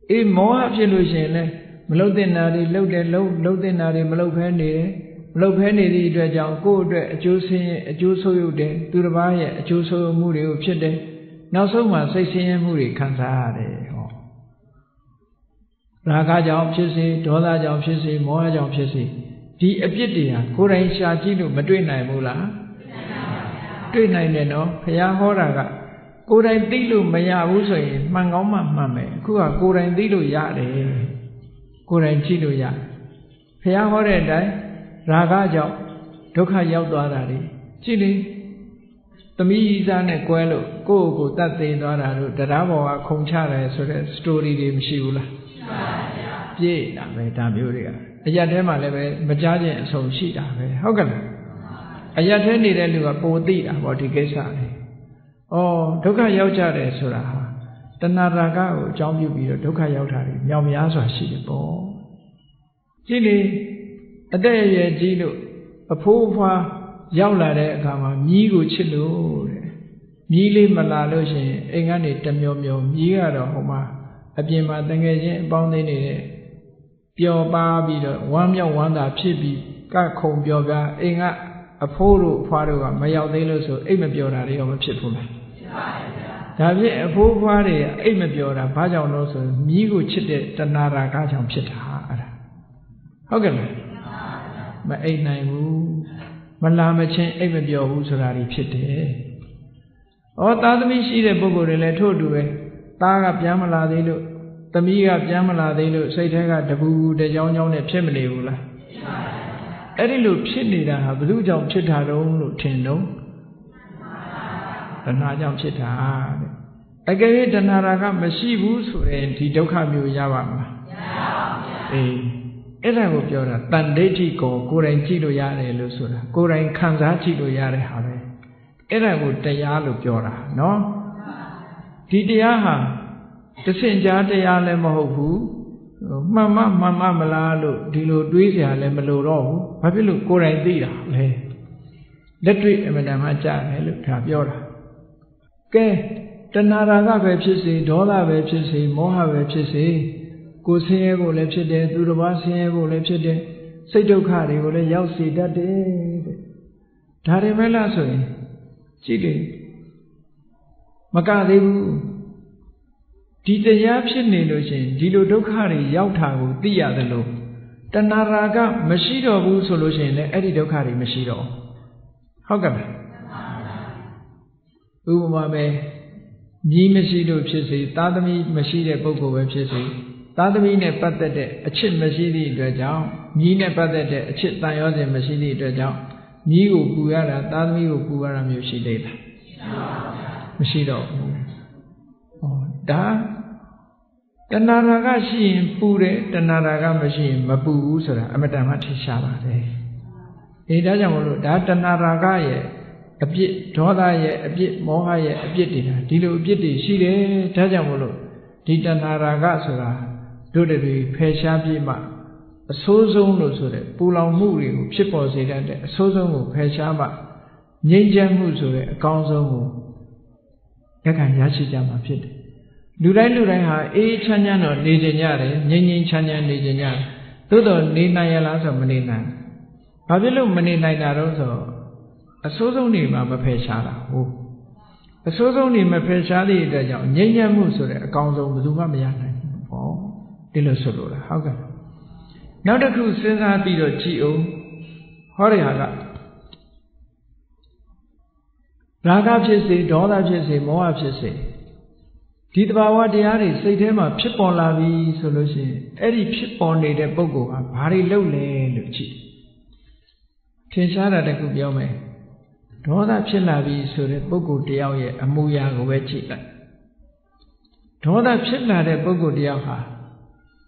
အေးမောဟဖြစ်လို့ရှိရင်လည်းမလုပ်တဲ့နာတွေလုပ်တဲ့လုပ်တဲ့နာတွေမလုပ်ဖဲနေတယ်မလုပ်ဖဲနေသည့်အတွက်ကြောင့်ကိုယ့်အတွက်အကျိုးဆင်းရဲအကျိုးဆိုးရုပ်တယ်သူတစ်ပါးရဲ့အကျိုးဆိုးမှုတွေကိုဖြစ်တယ်နောက်ဆုံးမှာစိတ်ဆင်းရဲမှုတွေခံစားရတယ်ဟောရာဂကြောင့်ဖြစ်စေဒေါသကြောင့်ဖြစ်စေမောဟကြောင့်ဖြစ်စေဒီအပြစ်တွေဟာကိုယ်တိုင်ရှာကြည့်လို့မတွေ့နိုင်ဘူးလားတွေ့နိုင်တယ်နော်ဘုရားဟောတာကကိုယ်တိုင်သိလို့မရဘူးဆိုရင်မှန်ကောင်းမှမှန်မယ်အခုကကိုယ်တိုင်သိလို့ရတယ်ကိုယ်တိုင်ကြည့်လို့ရဘုရားဟောတဲ့အတိုင်းရာဂကြောင့်ဒုက္ခရောက်သွားတာလေကြည့်လေသမီးသားနဲ့ကွဲလို့ကိုယ့်ကိုယ်တတ်သိသွားတာတို့တရားပေါ်ကခုံချတယ်ဆိုတဲ့ story တွေမရှိဘူးလားရှိပါဗျာပြည့်တာပဲဒါမျိုးတွေကအရက်ထဲမှာလည်းပဲမကြားခြင်းအဆုံးရှိတာပဲဟုတ်ကဲ့လားအရက်ထဲနေတဲ့လူကပိုသိတာပေါ့ဒီကိစ္စလေးဩဒုက္ခရောက်ကြတယ်ဆိုတာဟာတဏှာရာဂကိုအကြောင်းပြုပြီးတော့ဒုက္ခရောက်တာတွေမြောက်များစွာရှိတယ်ပေါ့ကြည့်လေအသက်အရွယ်ကြီးလို့အဖိုးအဖွားရောက်လာတဲ့အခါမှာမြီးကိုချစ်လို့တဲ့မြီးလေးမလာလို့ရှိရင်အိမ်ကနေတမျောမျောမြီးကတော့ဟိုမှာအပြင်မှာတငယ်ချင်းအပေါင်းအသင်းနေတဲ့ ပြောပါပြီးတော့ဝမ်းမြောက်ဝမ်းသာဖြစ်ပြီးကခုံပြောပြအိမ်ကအဖိုးတို့အဖွားတို့ကမရောက်သေးလို့ဆိုအိတ်မပြောတာတွေရောမဖြစ်ဘူးလားဖြစ်ပါရဲ့ဗျာဒါဖြင့်အဖိုးဖွားတွေအိတ်မပြောတာဘာကြောင့်လို့ဆိုမြီးကိုချစ်တဲ့တဏှာရာဂကြောင့်ဖြစ်တာအဲ့ဒါဟုတ်ကဲ့လားမအိတ်နိုင်ဘူးမလာမချင်းအိတ်မပြောဘူးဆိုတာတွေဖြစ်တယ်ဩသားသမီးရှိတဲ့ပုဂ္ဂိုလ်တွေလည်းထို့အတူပဲသားကပြန်မလာသေးလို့သမီးကပြန်မလာသေးလို့စိတ်ထဲကတပူတကြောင်းနဲ့ဖြစ်မနေဘူးလားဖြစ်ပါဘူးအဲ့ဒီလိုဖြစ်နေတာဟာဘယ်သူကြောင့်ဖြစ်တာတုံးလို့ထင်တော့တဏှာကြောင့်ဖြစ်တာတဲ့အကယ်၍တဏှာရာကမရှိဘူးဆိုရင်ဒီဒုက္ခမျိုးရပါမလားမရပါဘူးအေးအဲ့ဒါကိုပြောတာတန်ဒိဋ္ဌိကိုယ်တိုင်ကြည့်လို့ရတယ်လို့ဆိုတာကိုယ်တိုင်ခံစားကြည့်လို့ရတဲ့ဟာပဲအဲ့ဒါကိုတရားလို့ပြောတာနော်ဒီတရားဟာတဆင့်ကြားတရားလည်းမဟုတ်ဘူးမှန်မလားလို့ဒီလိုတွေးစရာလည်းမလိုတော့ဘူးဘာဖြစ်လို့ကိုယ်တိုင်သိတာလဲလက်တွေ့အမှန်တမ်းမှကြားတယ်လို့ဒါပြောတာကဲတဏှာရာဂပဲဖြစ်စေဒေါသပဲဖြစ်စေမောဟပဲဖြစ်စေကိုယ်ဆင်းရဲကိုလည်းဖြစ်တယ်သူတစ်ပါးဆင်းရဲကိုလည်းဖြစ်တယ်စိတ်ဒုက္ခတွေကိုလည်းရောက်စေတတ်တယ်တဲ့ဒါတွေမဲ့လားဆိုရင်ကြည့်လေမကသေးဘူးဒီတရားဖြစ်နေလို့ရှင်ဒီလိုဒုက္ခတွေရောက်တာကိုသိရတယ်လို့တဏှာရာဂမရှိတော့ဘူးဆိုလို့ရှင်လည်းအဲ့ဒီဒုက္ခတွေမရှိတော့ဟုတ်ကဲ့ဥပမာပဲမြည်မရှိလို့ဖြစ်စေသားသမီးမရှိတဲ့ပုဂ္ဂိုလ်ပဲဖြစ်စေသားသမီးနဲ့ပတ်သက်တဲ့အချစ်မရှိသည့်အတွက်ကြောင့်မြည်နဲ့ပတ်သက်တဲ့အချစ်တန်ရောစဉ်မရှိသည့်အတွက်ကြောင့်မြည်ကိုပူရတာသားသမီးကိုပူရတာမျိုးရှိသေးလားမရှိတော့ဘူးဒါတဏှာရာဂရှိရင်ပူတယ်တဏှာရာဂမရှိရင်မပူဘူးဆိုတာအမတန်မှထင်ရှားပါတယ်ဒါကြောင့်မလို့ဒါတဏှာရာဂရဲ့အပြစ်ဒေါသရဲ့အပြစ်မောဟရဲ့အပြစ်တွေဒီလိုအပြစ်တွေရှိတယ်ဒါကြောင့်မလို့ဒီတဏှာရာဂဆိုတာတို့တွေဖယ်ရှားပြစ်မှအဆိုးဆုံးလို့ဆိုတဲ့ပူလောင်မှုတွေကိုဖြစ်ပေါ်စေတတ်တဲ့အဆိုးဆုံးကိုဖယ်ရှားမှငြိမ်းချမ်းမှုဆိုတဲ့အကောင်းဆုံးကိုလက်ခံရရှိကြမှာဖြစ်တယ်လူတိုင်းဟာအေးချမ်းတော့နေကြရတယ်ငြိမ်းချမ်းနေကြရတယ်သို့တော့နေနိုင်ရလားဆိုမနေနိုင်ဘာဖြစ်လို့မနေနိုင်တာတော့ဆိုအဆိုးဆုံးနေမှာမဖယ်ရှားတာဟုတ်အဆိုးဆုံးနေမဖယ်ရှားတဲ့အတွက်ကြောင့်ငြိမ်းချမ်းမှုဆိုတဲ့အကောင်းဆုံးဘယ်သူမှမရနိုင်ဘူးပေါ့ဒီလိုဆိုလို့လားဟုတ်ကဲ့နောက်တစ်ခုစဉ်းစားပြီးတော့ကြည့်အောင်ဟောရဟာကရာဂဖြစ်စေဒေါသဖြစ်စေမောဟဖြစ်စေဒီတဘာဝတရားတွေစိတ်ထဲမှာဖြစ်ပေါ်လာပြီဆိုလို့ရှိရင်အဲ့ဒီဖြစ်ပေါ်နေတဲ့ပုဂ္ဂိုလ်ဟာဘာတွေလုပ်လဲလို့ကြည့်ထင်ရှားတာတခုပြောမယ်ဒေါသဖြစ်လာပြီဆိုတဲ့ပုဂ္ဂိုလ်တယောက်ရဲ့အမူအရာကိုပဲကြည့်လိုက်ဒေါသဖြစ်လာတဲ့ပုဂ္ဂိုလ်တယောက်ဟာ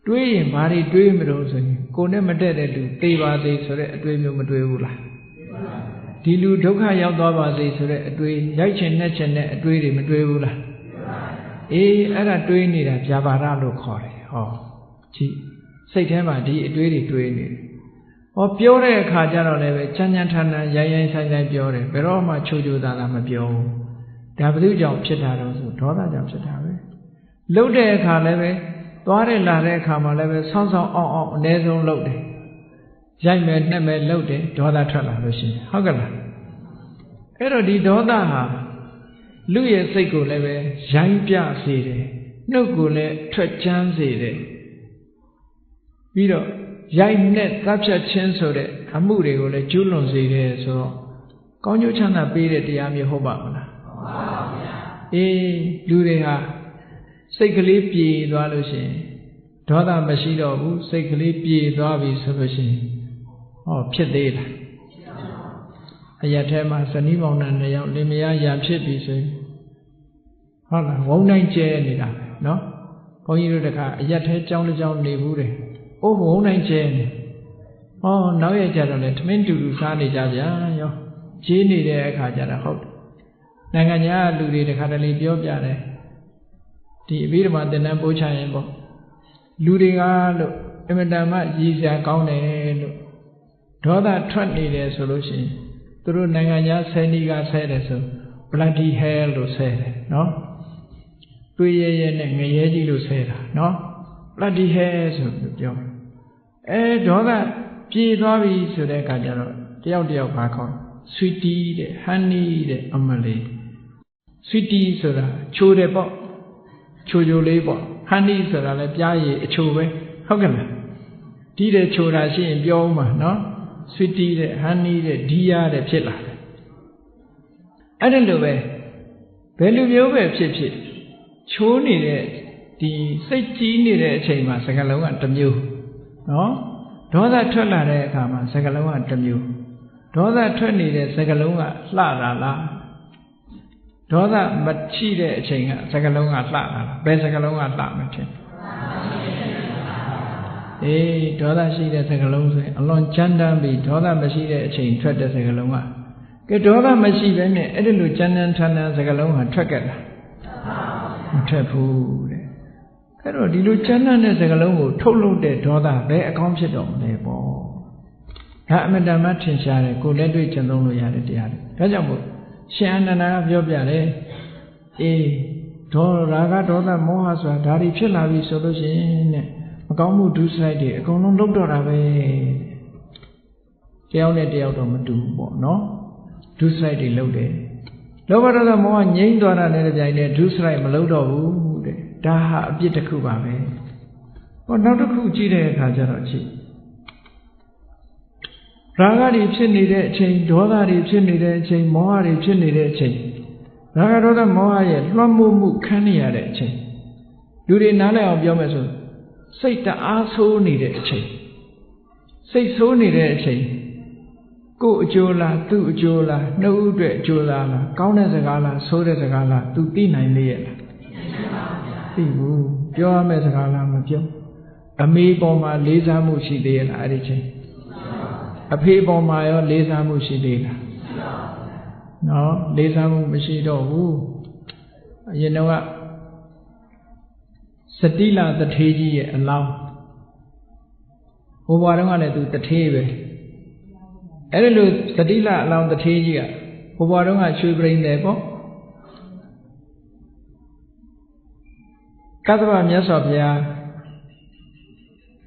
တွေးရင်ဘာတွေတွေးမလို့ဆိုရင်ကိုယ်နဲ့မတည့်တဲ့လူသေပါသေးဆိုတဲ့အတွေးမျိုးမတွေးဘူးလားဒီလူဒုက္ခရောက်သွားပါစေဆိုတဲ့အတွေးရိုက်ချင်နှက်ချင်တဲ့အတွေးတွေမတွေးဘူးလားအေးအဲ့ဒါတွေးနေတာဗျာပါဒလို့ခေါ်တယ်ဟောကြည့်စိတ်ထဲမှာဒီအတွေးတွေတွေးနေတယ်ဟောပြောတဲ့အခါကျတော့လည်းပဲချမ်းချမ်းထန်ထန်ရိုင်းဆိုင်ပြောတယ်ဘယ်တော့မှချိုးချိုးသားသားမပြောဘူးဒါဘယ်သူကြောင့်ဖြစ်တာတော့ဆိုဒေါသကြောင့်ဖြစ်တာပဲလှုပ်တဲ့အခါလည်းပဲသွားတဲ့လာတဲ့အခါမှာလည်းပဲဆောင်းအောင်အနည်းဆုံးလှုပ်တယ်ရိုက်မယ်နှက်မယ်လှုပ်တယ်ဒေါသထွက်လာလို့ရှိရင်ဟုတ်ကဲ့လားအဲ့တော့ဒီဒေါသဟာလူရဲ့စိတ်ကိုလည်းပဲရိုင်းပြစေတယ်နှုတ်ကိုလည်းထွက်ချမ်းစေတယ်ပြီးတော့ရိုက်နဲ့တပ်ဖြတ်ခြင်းဆိုတဲ့အမှုတွေကိုလည်းကျူးလွန်စေတယ်ဆိုတော့ကောင်းကျိုးချမ်းသာပေးတဲ့တရားမျိုးဟုတ်ပါမလားဟုတ်ပါဗျာအေးလူတွေဟာစိတ်ကလေးပြေသွားလို့ရှိရင်ဒေါသမရှိတော့ဘူးစိတ်ကလေးပြေသွားပြီဆိုလို့ရှိရင်ဟောဖြစ်သေးလားအရက်ထဲမှာဇနီးမောင်နှံ2ယောက်လင်မယားရာဖြစ်ပြီဆိုရင်ဟုတ်လားဝုန်းတိုင်းကျဲနေတာပဲเนาะဘုန်းကြီးတို့တခါအရက်ထဲကြောင်းတစ်ကြောင်းနေဘူးတယ်အိုးဝုန်းတိုင်းကျဲနေဟောနောက်ရကြတော့လေထမင်းတူတူစားနေကြဗျာရောဂျေးနေတဲ့အခါကျတော့ဟုတ်နိုင်ငံခြားလူတွေတခါတလေပြောပြတယ်ဒီအဘိဓမ္မာသင်တန်းပို့ချရင်ပေါ့လူတွေကလို့အမတန်မှရည်စရာကောင်းတယ်လို့ဒေါသထွက်နေတယ်ဆိုလို့ရှိရင်သူတို့နိုင်ငံခြားဆယ်နီးကဆဲတယ်ဆို bloody hell လို့ဆဲတယ်နော်တွေးရဲနဲ့ငရဲကြီးလို့ဆဲတာနော် bloody hell ဆိုပြော ဒေါသပြေသွားပြီဆိုတဲ့အခါကျတော့တယောက်ဘာခေါ် sweetie တဲ့ honey တဲ့အမလေး sweetie ဆိုတာချိုတယ်ပေါ့ချိုလေးပေါ့ honey ဆိုတာလည်းပြားရည်အချိုပဲဟုတ်ကဲ့လားဒီတဲ့ချိုတာရှိရင်ပြောဦးမှာနော် sweetie တဲ့ honey တဲ့ dear တဲ့ဖြစ်လာတယ်အဲ့ဒါလိုပဲဘယ်လိုမျိုးပဲဖြစ်ချိုးနေတဲ့ဒီစိတ်ကြီးနေတဲ့အချိန်မှာစကားလုံးကတစ်မျိုးနော်ဒေါသထွက်လာတဲ့အခါမှာစကားလုံးကတစ်မျိုးဒေါသထွက်နေတဲ့စကားလုံးကလှတာလားဒေါသမချိတဲ့အချိန်ကစကားလုံးကလှတာလားဘယ်စကားလုံးကလှမထင်ဒေါသရှိတဲ့စကားလုံးဆိုရင်အလွန်ကြမ်းတမ်းပြီးဒေါသမရှိတဲ့အချိန်ထွက်တဲ့စကားလုံးကကဲဒေါသမရှိဘဲနဲ့အဲ့ဒီလိုကြမ်းတမ်းထန်ထန်စကားလုံးဟာထွက်ကြလားမထွက်ဘူးတဲ့အဲ့တော့ဒီလိုကြမ်းတမ်းတဲ့စကားလုံးကိုထုတ်လုပ်တဲ့ဒေါသဘယ်အကောင်းဖြစ်တော့မလဲပေါ့ဒါအမတန်မှထင်ရှားတယ်ကိုလက်တွေ့ကျင့်သုံးလို့ရတဲ့တရားတွေဒါကြောင့်မို့ရှင်အနန္ဒာကပြောပြတယ်ရာဂဒေါသမောဟဆိုတာဒါတွေဖြစ်လာပြီဆိုလို့ရှိရင်တဲ့မကောင်းမှုဒုစရိုက်တွေအကုန်လုံးလုပ်တော့တာပဲတယောက်နဲ့တယောက်တော့မတူဘူးပေါ့နော်ဒုစရိုက်တွေလုပ်တယ်လောဘဒေါသမောဟငြိမ်းသွားတာနဲ့တပြိုင်တည်းဒုစရိုက်မလုပ်တော့ဘူးတဲ့ဒါဟာအပြစ်တစ်ခုပါပဲဟောနောက်တစ်ခုကြည့်တဲ့အခါကျတော့ကြည့်ရာဂတွေဖြစ်နေတဲ့အချိန်ဒေါသတွေဖြစ်နေတဲ့အချိန်မောဟတွေဖြစ်နေတဲ့အချိန်ရာဂဒေါသမောဟရဲ့လွှမ်းမိုးမှုခံနေရတဲ့အချိန်လူတွေနားလည်အောင်ပြောမယ်ဆိုစိတ်တအားဆိုးနေတဲ့အချိန်စိတ်ဆိုးနေတဲ့အချိန်ကိုယ်အကျိုးလားသူ့အကျိုးလားနှုတ်အတွက်အကျိုးလားကောင်းတဲ့စကားလားဆိုးတဲ့စကားလားသူသိနိုင်လေရဲ့လားသိဘူးပြောရမယ့်စကားလားမပြောအမေပေါ်မှာလေးစားမှုရှိသေးရဲ့လားအဲ့ဒီချိန်အဖေပေါ်မှာရောလေးစားမှုရှိသေးလားနော်လေးစားမှုမရှိတော့ဘူးအရင်တော့စတိလတထေးကြီးရဲ့အလောင်းဟိုဘွားတုန်းကလည်းသူတထေးပဲအဲ့ဒီလိုစတိလအလောင်းတထေးကြီးကဟိုဘွားတုန်းကရွှေပရိန်တယ်ပေါ့ကသဗ္ဗမြတ်စွာဘုရား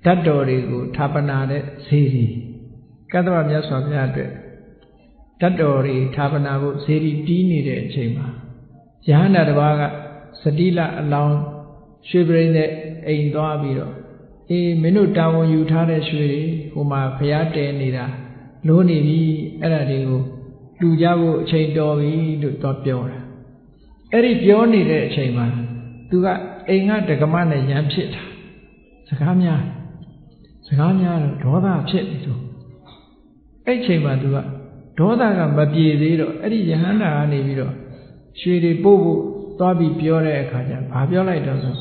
ဓာတ်တော်တွေကိုဌာပနာတဲ့ဈေးကြီးကသဗ္ဗမြတ်စွာဘုရားအတွက်ဓာတ်တော်တွေဌာပနာဖို့ဈေးကြီးတီးနေတဲ့အချိန်မှာယဟန္တာတစ်ပါးကစတိလအလောင်းရွှေပရိန်တဲ့အိမ်သွားပြီးတော့မင်းတို့တာဝန်ယူထားတဲ့ရွှေတွေဟိုမှာဘုရားတည်နေတာလိုးနေပြီအဲ့ဒါတွေကိုလူကြဖို့အချိန်တော်ပြီလို့တော့ပြောတာအဲ့ဒီပြောနေတဲ့အချိန်မှာသူကအိမ်ကဒကမနဲ့ရံဖြစ်တာစကားများတော့ဒေါသဖြစ်နေသူအဲ့အချိန်မှာသူကဒေါသကမပြေသေးတော့အဲ့ဒီယဟန္တာကနေပြီးတော့ရွှေတွေပို့ဖို့သွားပြီးပြောတဲ့အခါကျဘာပြောလိုက်တော့ဆို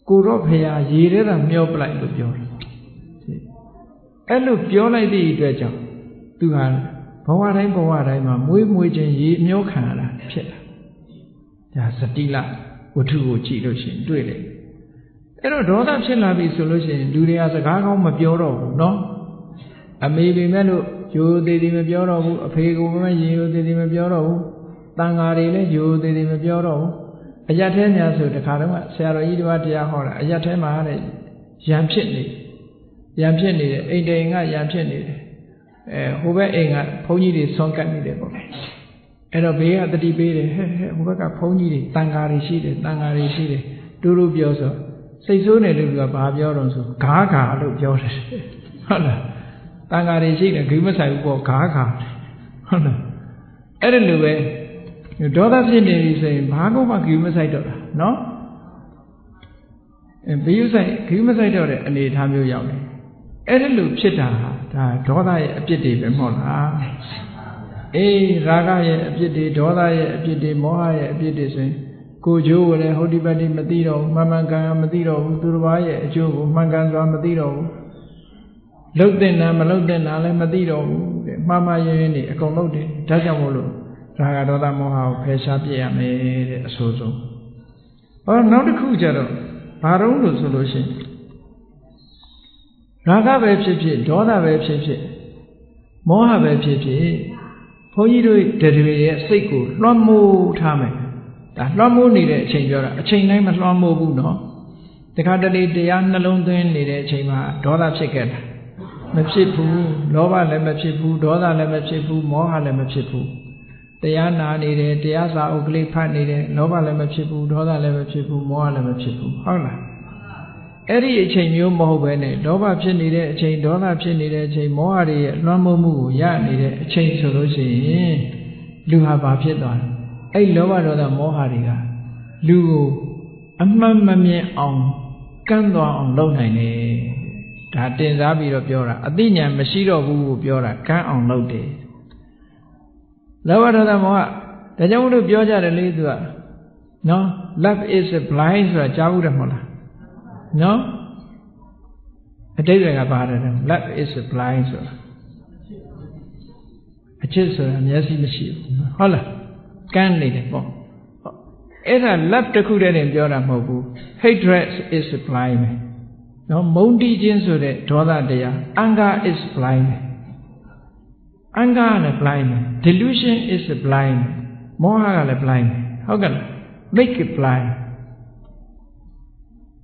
ကိုတော့ဖရာရေထဲသာမျောပလိုက်လို့ပြောတယ်အဲ့လိုပြောလိုက်တဲ့အတွက်ကြောင့်သူဟာဘဝတိုင်းမှာမွေးခြင်းရေမျောခံရတာဖြစ်တာဒါစတိလဝတ္ထုကိုကြည့်လို့ရှိရင်တွေ့တယ်အဲ့တော့ဒေါသဖြစ်လာပြီဆိုလို့ရှိရင်လူတွေကစကားကောင်းမပြောတော့ဘူးเนาะအမေပေမဲ့လို့ရိုးသေးသေးမပြောတော့ဘူးအဖေကလည်းရိုးသေးသေးမပြောတော့ဘူးတန်ဃာတွေလည်းရိုးသေးသေးမပြောတော့ဘူးအရက်ထဲများဆိုတခါတော့ဆရာတော်ကြီးတစ်ပါးတရားဟောတာအရက်ထဲမှာတဲ့ရံဖြစ်နေတယ်အိမ်တိန်ကရံဖြစ်နေတယ်ဟိုဘက်အိမ်ကဘုန်းကြီးတွေဆွမ်းကပ်နေတယ်ပေါ့အဲ့တော့ဘေးကတတိပေးတယ်ဟိုဘက်ကဘုန်းကြီးတွေတန်ဃာတွေရှိတယ်တူတူပြောဆိုစိတ်ဆိုးနေလို့ကဘာပြောတော့ဆိုဂါးလို့ပြောတယ်ဟုတ်လားတန်ဃာတွေရှိတယ်ဂိမဆိုင်ဘူးပေါ့ဂါးဟုတ်လားအဲ့ဒါလိုပဲဒေါသဖြစ်နေပြီဆိုရင်ဘာကောမှဂိမဆိုင်တော့တာနော်ဂိမဆိုင်တော့တဲ့အနေအထားမျိုးရောက်တယ်အဲ့ဒါလိုဖြစ်တာဟာဒါဒေါသရဲ့အပြစ်တွေပဲမဟုတ်လားရာဂရဲ့အပြစ်တွေဒေါသရဲ့အပြစ်တွေမောဟရဲ့အပြစ်တွေဆိုရင်ကိုကျိုးကိုလည်းဟုတ်ဒီပတ်တိမသိတော့ဘူးမှန်ကန်မသိတော့ဘူးသူတစ်ပါးရဲ့အကျိုးကိုမှန်ကန်စွာမသိတော့ဘူးလှုပ်တဲ့နာမလှုပ်တဲ့နာလည်းမသိတော့ဘူးတဲ့မှားရင်းနေအကုန်လှုပ်တယ်ဒါကြောင့်မို့လို့ရာဂဒေါသမောဟကိုဖယ်ရှားပြရမယ်တဲ့အဆိုးဆုံးနောက်တစ်ခုကျတော့ဘာတော့လို့ဆိုလို့ရှိရင်ရာဂပဲဖြစ်ဖြစ်ဒေါသပဲဖြစ်ဖြစ်မောဟပဲဖြစ်ဖြစ်ဘုန်းကြီးတို့တွေရဲ့စိတ်ကိုလွှမ်းမိုးထားမယ်ဒါလွှမ်းမိုးနေတဲ့အချိန်ပြောတာအချိန်တိုင်းမလွှမ်းမိုးဘူးနော်တခါတလေတရားနှလုံးသွင်းနေတဲ့အချိန်မှာဒေါသဖြစ်ခဲ့တာ မဖြစ်ဘူးလောဘလည်းမဖြစ်ဘူးဒေါသလည်းမဖြစ်ဘူးမောဟလည်းမဖြစ်ဘူးတရားနာနေတယ်တရားစာအုပ်ကလေးဖတ်နေတယ်လောဘလည်းမဖြစ်ဘူးဒေါသလည်းမဖြစ်ဘူးမောဟလည်းမဖြစ်ဘူးဟုတ်လားအဲ့ဒီအချိန်မျိုးမဟုတ်ဘဲနဲ့လောဘဖြစ်နေတဲ့အချိန်ဒေါသဖြစ်နေတဲ့အချိန်မောဟတွေရဲ့လွှမ်းမိုးမှုကိုရနေတဲ့အချိန်ဆိုလို့ရှိရင်လူဟာဘာဖြစ်သွားလဲအဲ့လောဘဒေါသမောဟတွေကလူကိုအမှန်မမြင်အောင်ကန့်သွားအောင်လုပ်နိုင်တယ်ဒါတင်စားပြီးတော့ပြောတာအသိဉာဏ်မရှိတော့ဘူးကိုပြောတာကန့်အောင်လုပ်တယ်လောဘဒေါသမောဟဒါကြောင့်မလို့ပြောကြတယ်လေသူကနော် love is blind ဆိုတာကြားဘူးတယ်မဟုတ်လားနော်အတိတ်တွေကပါတယ် love is blind ဆိုတာအချစ်ဆိုတာမျက်စိမရှိဘူးဟုတ်လားကန်းနေတယ်ပေါ့အဲ့ဒါ love တစ်ခုတည်းတင်ပြောတာမဟုတ်ဘူး hatred is blind ပဲနော်မုန်းတီးခြင်းဆိုတဲ့ဒေါသတရား anger is blind ပဲ anger လည်း blind ပဲ delusion is blind မောဟကလည်း blind ပဲဟုတ်ကဲ့လား make it blind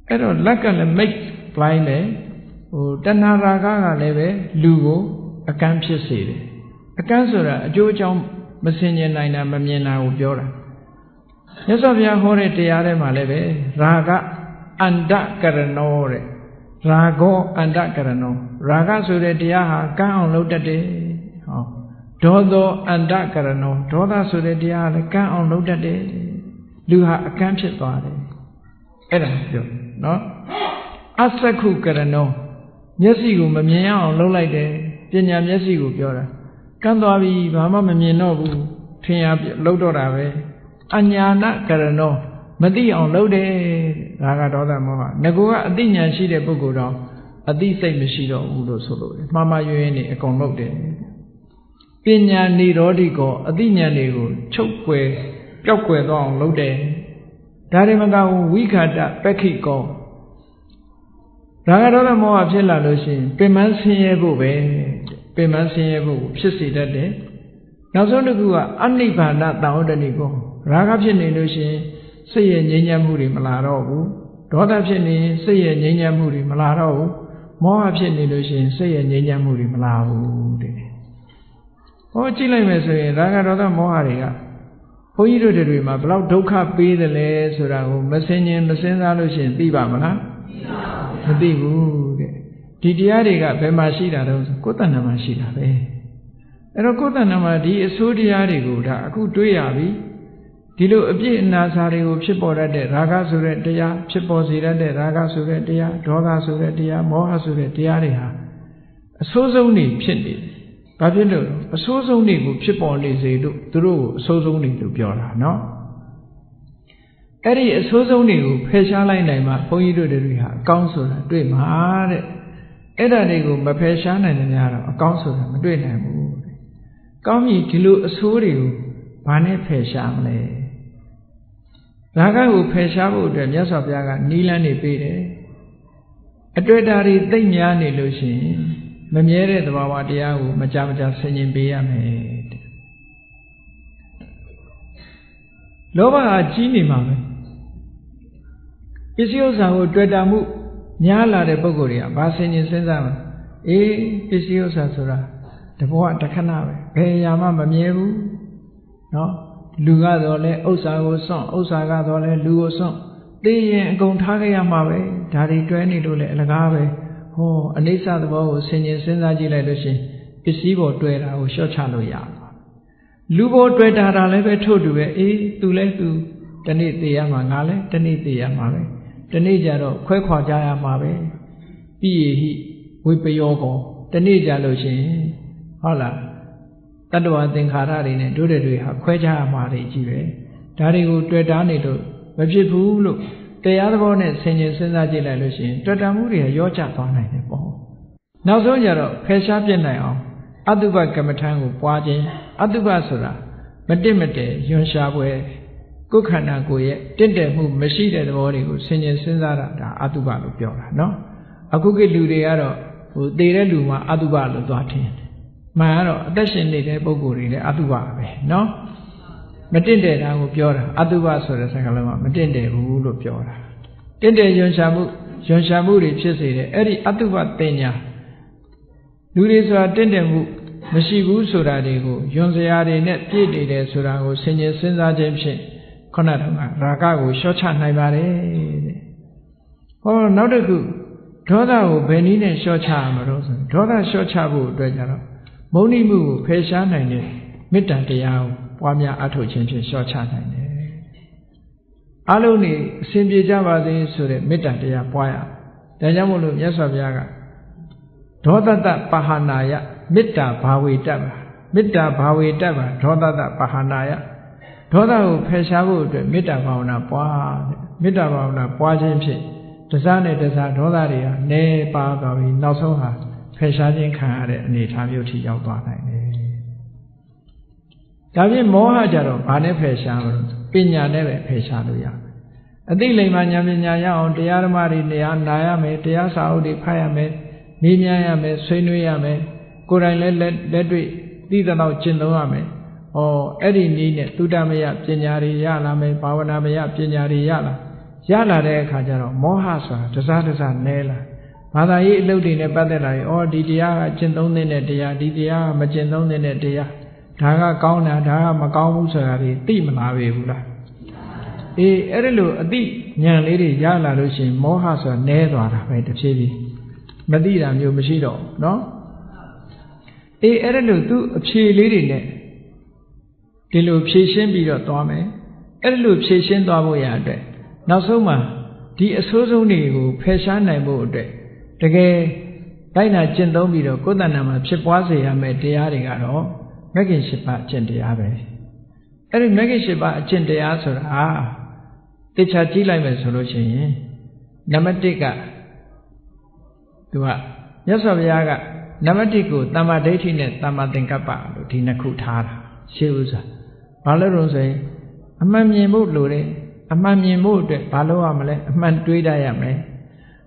အဲ့တော့လက်ကလည်း make blind ပဲဟိုတဏှာရာဂကလည်းပဲလူကိုအကန့်ဖြစ်စေတယ်အကန့်ဆိုတာအကျိုးအကြောင်းမစင်ကြင်နိုင်တာမမြင်တာကိုပြောတာမြတ်စွာဘုရားဟောတဲ့တရားထဲမှာလည်းပဲရာဂအန္တကရဏောတဲ့ရာဂောအန္တကရဏောရာဂဆိုတဲ့တရားဟာကန့်အောင်လုပ်တတ်တယ်ဟောဒေါသောအန္တကရဏောဒေါသဆိုတဲ့တရားကလည်းကန့်အောင်လုပ်တတ်တယ်လူဟာအကန့်ဖြစ်သွားတယ်အဲ့ဒါပြောနော်အသက္ခုကရဏောမျက်စိကိုမမြင်အောင်လုပ်လိုက်တယ်ပညာမျက်စိကိုပြောတာကန့်သွားပြီဘာမှမမြင်တော့ဘူးထင်ရလုပ်တော့တာပဲအညာဏကရဏောမသိအောင်လုပ်တယ်ဒါကဒေါသမောဟငကိုကအသိဉာဏ်ရှိတဲ့ပုဂ္ဂိုလ်တော့အသိစိတ်မရှိတော့ဘူးလို့ဆိုလို့မှားမှားယွင်းယွင်းနေအကုန်လုပ်တယ်ပညာနိရောဓိကောအသိဉာဏ်တွေကိုချုပ်ွယ်ပျောက်ကွယ်သွားအောင်လုပ်တယ်ဒါတွေမကဘူးဝိခာတပက္ခိကောဒါကဒေါသမောဟဖြစ်လာလို့ရှိရင်ပင်မဆင်းရဲဖို့ပဲပင်မဆင်းရဲဖို့ဖြစ်စေတတ်တယ်နောက်ဆုံးတစ်ခုကအနိဗ္ဗာန်တံဩတ္တနိကောရာဂဖြစ်နေလို့ရှိရင်စိတ်ရဲ့ငြိမ်းချမ်းမှုတွေမလာတော့ဘူးဒေါသဖြစ်နေရင်စိတ်ရဲ့ငြိမ်းချမ်းမှုတွေမလာတော့ဘူးမောဟဖြစ်နေလို့ရှိရင်စိတ်ရဲ့ငြိမ်းချမ်းမှုတွေမလာဘူးတဲ့ဟောကြည့်လိုက်မယ်ဆိုရင်ရာဂဒေါသမောဟတွေကဘုန်းကြီးတို့တွေမှာဘယ်လောက်ဒုက္ခပေးတယ်လဲဆိုတာကိုမစင်ញင်မစင်စားလို့ရှိရင်သိပါမလားမသိဘူးတဲ့ဒီတရားတွေကဘယ်မှာရှိတာတော့ကိုယ်တဏ္ဍာမှာရှိတာပဲအဲ့တော့ကိုယ်တဏ္ဍာမှာဒီအဆိုးတရားတွေကိုဒါအခုတွေးရပြီဒီလိုအပြည့်အနာစာတွေကိုဖြစ်ပေါ်တတ်တဲ့ရာဂဆိုတဲ့တရားဖြစ်ပေါ်စေတတ်တဲ့ရာဂဆိုတဲ့တရားဒေါသဆိုတဲ့တရားမောဟဆိုတဲ့တရားတွေဟာအဆိုးဆုံးနေဖြစ်နေတယ်။ဘာဖြစ်လို့အဆိုးဆုံးတွေကိုဖြစ်ပေါ်နေစေလို့သူတို့ကိုအဆိုးဆုံးနေလို့ပြောတာနော်။အဲ့ဒီအဆိုးဆုံးတွေကိုဖယ်ရှားလိုက်နိုင်မှဘုန်းကြီးတို့တွေဟာအကောင်းဆိုတာတွေ့မှာတဲ့။အဲ့ဒါတွေကိုမဖယ်ရှားနိုင်တဲ့များတော့အကောင်းဆိုတာမတွေ့နိုင်ဘူးတဲ့။ကောင်းပြီဒီလိုအဆိုးတွေကိုဘာနဲ့ဖယ်ရှားမလဲ။ရာဂကိုဖယ်ရှားဖို့အတွက်မြတ်စွာဘုရားကနိလန်းနေပေးတယ်အတွေ့အတာတွေသိမ့်များနေလို့ရှိရင်မမြဲတဲ့သဘာဝတရားကိုမကြမကြဆင်ခြင်ပေးရမယ်တဲ့လောဘကကြီးနေမှာပဲပစ္စည်းဥစ္စာကိုတွေ့တာမှုများလာတဲ့ပုဂ္ဂိုလ်တွေကဘာဆင်ခြင်စဉ်းစားမှာအေးပစ္စည်းဥစ္စာဆိုတာတဘောတခဏပဲဘယ်ရာမှမမြဲဘူးနော်လူကတော့လဲဥစ္စာကိုစွန့်ဥစ္စာကတော့လဲလူကိုစွန့်သိရင်အကုန်ထားခဲ့ရမှာပဲဒါတွေတွဲနေလို့လဲအလကားပဲဟောအနိစ္စသဘောကိုဆင်ခြင်စဉ်းစားကြည့်လိုက်လို့ရှင်ပစ္စည်းပေါ်တွဲတာကိုလျှော့ချလို့ရပါလူပေါ်တွဲတာလည်းပဲထို့တူပဲအေးသူလဲသူတနေ့သိရမှာငါလဲတနေ့သိရမှာပဲတနေ့ကျတော့ခွဲခွာကြရမှာပဲပိယေဟိဝိပယောကောတနေ့ကျလို့ရှင်ဟုတ်လားတတ္တဝါသင်္ခါရတွေနဲ့တို့တွေဟာခွဲခြားရမှာတွေကြီးပဲဒါတွေကိုတွေ့တာနေလို့မဖြစ်ဘူးလို့တရားသဘောနဲ့ဆင်ခြင်စဉ်းစားကြည့်လိုက်လို့ရှိရင်တွေ့တာမှုတွေရောကျသွားနိုင်တယ်ပေါ့နောက်ဆုံးကျတော့ဖယ်ရှားပြစ်နိုင်အောင်အတုပကမ္မထံကိုပွားခြင်းအတုပဆိုတာမတင့်မတည့်ယွန်ရှာပွဲကိုယ်ခန္ဓာကိုယ်ရဲ့တင့်တယ်မှုမရှိတဲ့သဘောတွေကိုဆင်ခြင်စဉ်းစားတာဒါအတုပလို့ပြောတာနော်အခုခေတ်လူတွေကတော့ဟိုသေတဲ့လူမှာအတုပလို့သွားထင်တယ်မှန်ကတော့အသက်ရှင်နေတဲ့ပုဂ္ဂိုလ်တွေလည်းအတုပပဲနော်မတင့်တယ်တာကိုပြောတာအတုပဆိုတဲ့စကားလုံးကမတင့်တယ်ဘူးလို့ပြောတာတင့်တယ်ယွန်ရှာမှုတွေဖြစ်စေတယ်အဲ့ဒီအတုပတင်ညာ လူတွေဆိုတာတင့်တယ်မှုမရှိဘူးဆိုတာတွေကိုယွန်စရာတွေနဲ့ပြည့်တည်တယ်ဆိုတာကိုဆင်ခြင်စဉ်းစားခြင်းဖြင့်ခုနကရာဂကိုလျှော့ချနိုင်ပါတယ်တဲ့ဟောနောက်တစ်ခုဒေါသကိုဘယ်နည်းနဲ့လျှော့ချရမှာလို့ဆိုဒေါသလျှော့ချဖို့အတွက်ကြတော့မုန်းတိမှုကိုဖယ်ရှားနိုင်တဲ့မေတ္တာတရားကိုပွားများအထောက်ခြင်းဖြင့်လျှော့ချနိုင်တယ်အလုံးနေအစဉ်ပြေကြပါစေဆိုတဲ့မေတ္တာတရားပွားရဒါကြောင့်မို့လို့မြတ်စွာဘုရားကဒေါသတပါဟနာယမေတ္တာဘာဝေတ္တပါမေတ္တာဘာဝေတ္တပါဒေါသတပါဟနာယဒေါသကိုဖယ်ရှားဖို့အတွက်မေတ္တာဘာဝနာပွားတဲ့မေတ္တာဘာဝနာပွားခြင်းဖြင့်တစားနဲ့တစားဒေါသတွေဟာနည်းပါးသွားပြီးနောက်ဆုံးဟာဖယ်ရှားခြင်းခံရတဲ့အနေအထားမျိုးထိရောက်သွားနိုင်တယ်ဒါဖြင့်မောဟကြတော့ဘာနဲ့ဖယ်ရှားမလို့ပညာနဲ့ပဲဖယ်ရှားလို့ရတယ်အသိလိမ္မာဉာဏ်ပညာရအောင်တရားဓမ္မတွေနေရာနာရမယ်တရားစာအုပ်တွေဖတ်ရမယ်မေးမြန်းရမယ်ဆွေးနွေးရမယ်ကိုယ်တိုင်လည်းလက်တွေ့သိတဲ့လောက်ကျင့်သုံးရမယ်အဲ့ဒီနည်းနဲ့သုတမယပညာတွေရလာမယ်ဘာဝနာမယပညာတွေရလာတဲ့အခါကျတော့မောဟဆိုတာတစားနဲလာဘာသာရေးအလုပ်တွေနဲ့ပတ်သက်လာရင်ဒီတရားကကျင့်သုံးတဲ့တရားဒီတရားကမကျင့်သုံးတဲ့တရားဒါကကောင်းတာဒါကမကောင်းဘူးဆိုတာတွေသိမလာပေဘူးလားအဲ့ဒါလို့အသိဉာဏ်လေးတွေရလာလို့ရှိရင်မောဟဆိုတာနဲသွားတာပဲတဖြည်းဖြည်းမသိတာမျိုးမရှိတော့နော်အဲ့ဒါလို့သူအဖြေလေးတွေနဲ့ဒီလိုဖြည့်ရှင်းပြီးတော့သွားမယ်အဲ့ဒါလို့ဖြည့်ရှင်းသွားဖို့ရအတွက်နောက်ဆုံးမှာဒီအဆိုးဆုံးတွေကိုဖယ်ရှားနိုင်ဖို့အတွက်တကယ်လိုက်နာကျင့်သုံးပြီးတော့ကိုယ်တဏ္ဍာမှာဖြစ်ပွားစေရမယ့်တရားတွေကတော့မဂ္ဂင်၈ပါးအကျင့်တရားပဲအဲ့ဒီမဂ္ဂင်၈ပါးအကျင့်တရားဆိုတာတေချာကြည့်လိုက်မယ်ဆိုလို့ရှိရင်နံပါတ်1ကသူကမြတ်စွာဘုရားကနံပါတ်1ကိုသမ္မာဒိဋ္ဌိနဲ့သမ္မာသင်္ကပ္ပလို့ဒီနှစ်ခုထားတာရှေးဥစွာဘာလို့လဲဆိုရင်အမှန်မြင်ဖို့လိုတယ်အမှန်မြင်ဖို့အတွက်ဘာလို့ရမလဲအမှန်တွေးတတ်ရမယ်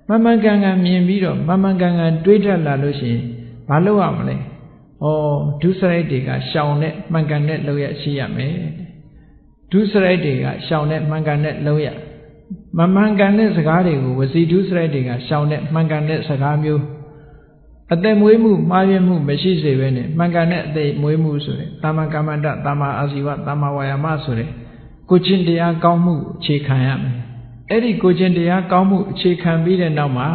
မှန်မှန်ကန်ကန်မြင်ပြီးတော့မှန်မှန်ကန်ကန်တွေးတတ်လာလို့ရှိရင်ဘာလို့ရမလဲဒုစရိုက်တွေကရှောင်တဲ့မှန်ကန်တဲ့လောက်ရရှိရမယ်ဒုစရိုက်တွေကရှောင်တဲ့မှန်ကန်တဲ့လောက်ရမမှန်ကန်တဲ့စကားတွေကိုဝစီဒုစရိုက်တွေကရှောင်တဲ့မှန်ကန်တဲ့စကားမျိုးအသက်မွေးမှုမှားယွင်းမှုမရှိစေဘဲနဲ့မှန်ကန်တဲ့အသက်မွေးမှုဆိုတဲ့သမ္မာကမ္မန္တသမ္မာအာဇီဝသမ္မာဝါယာမဆိုတဲ့ကိုချင်းတရားကောင်းမှုအခြေခံရမယ်အဲ့ဒီကိုချင်းတရားကောင်းမှုအခြေခံပြီးတဲ့နောက်မှာ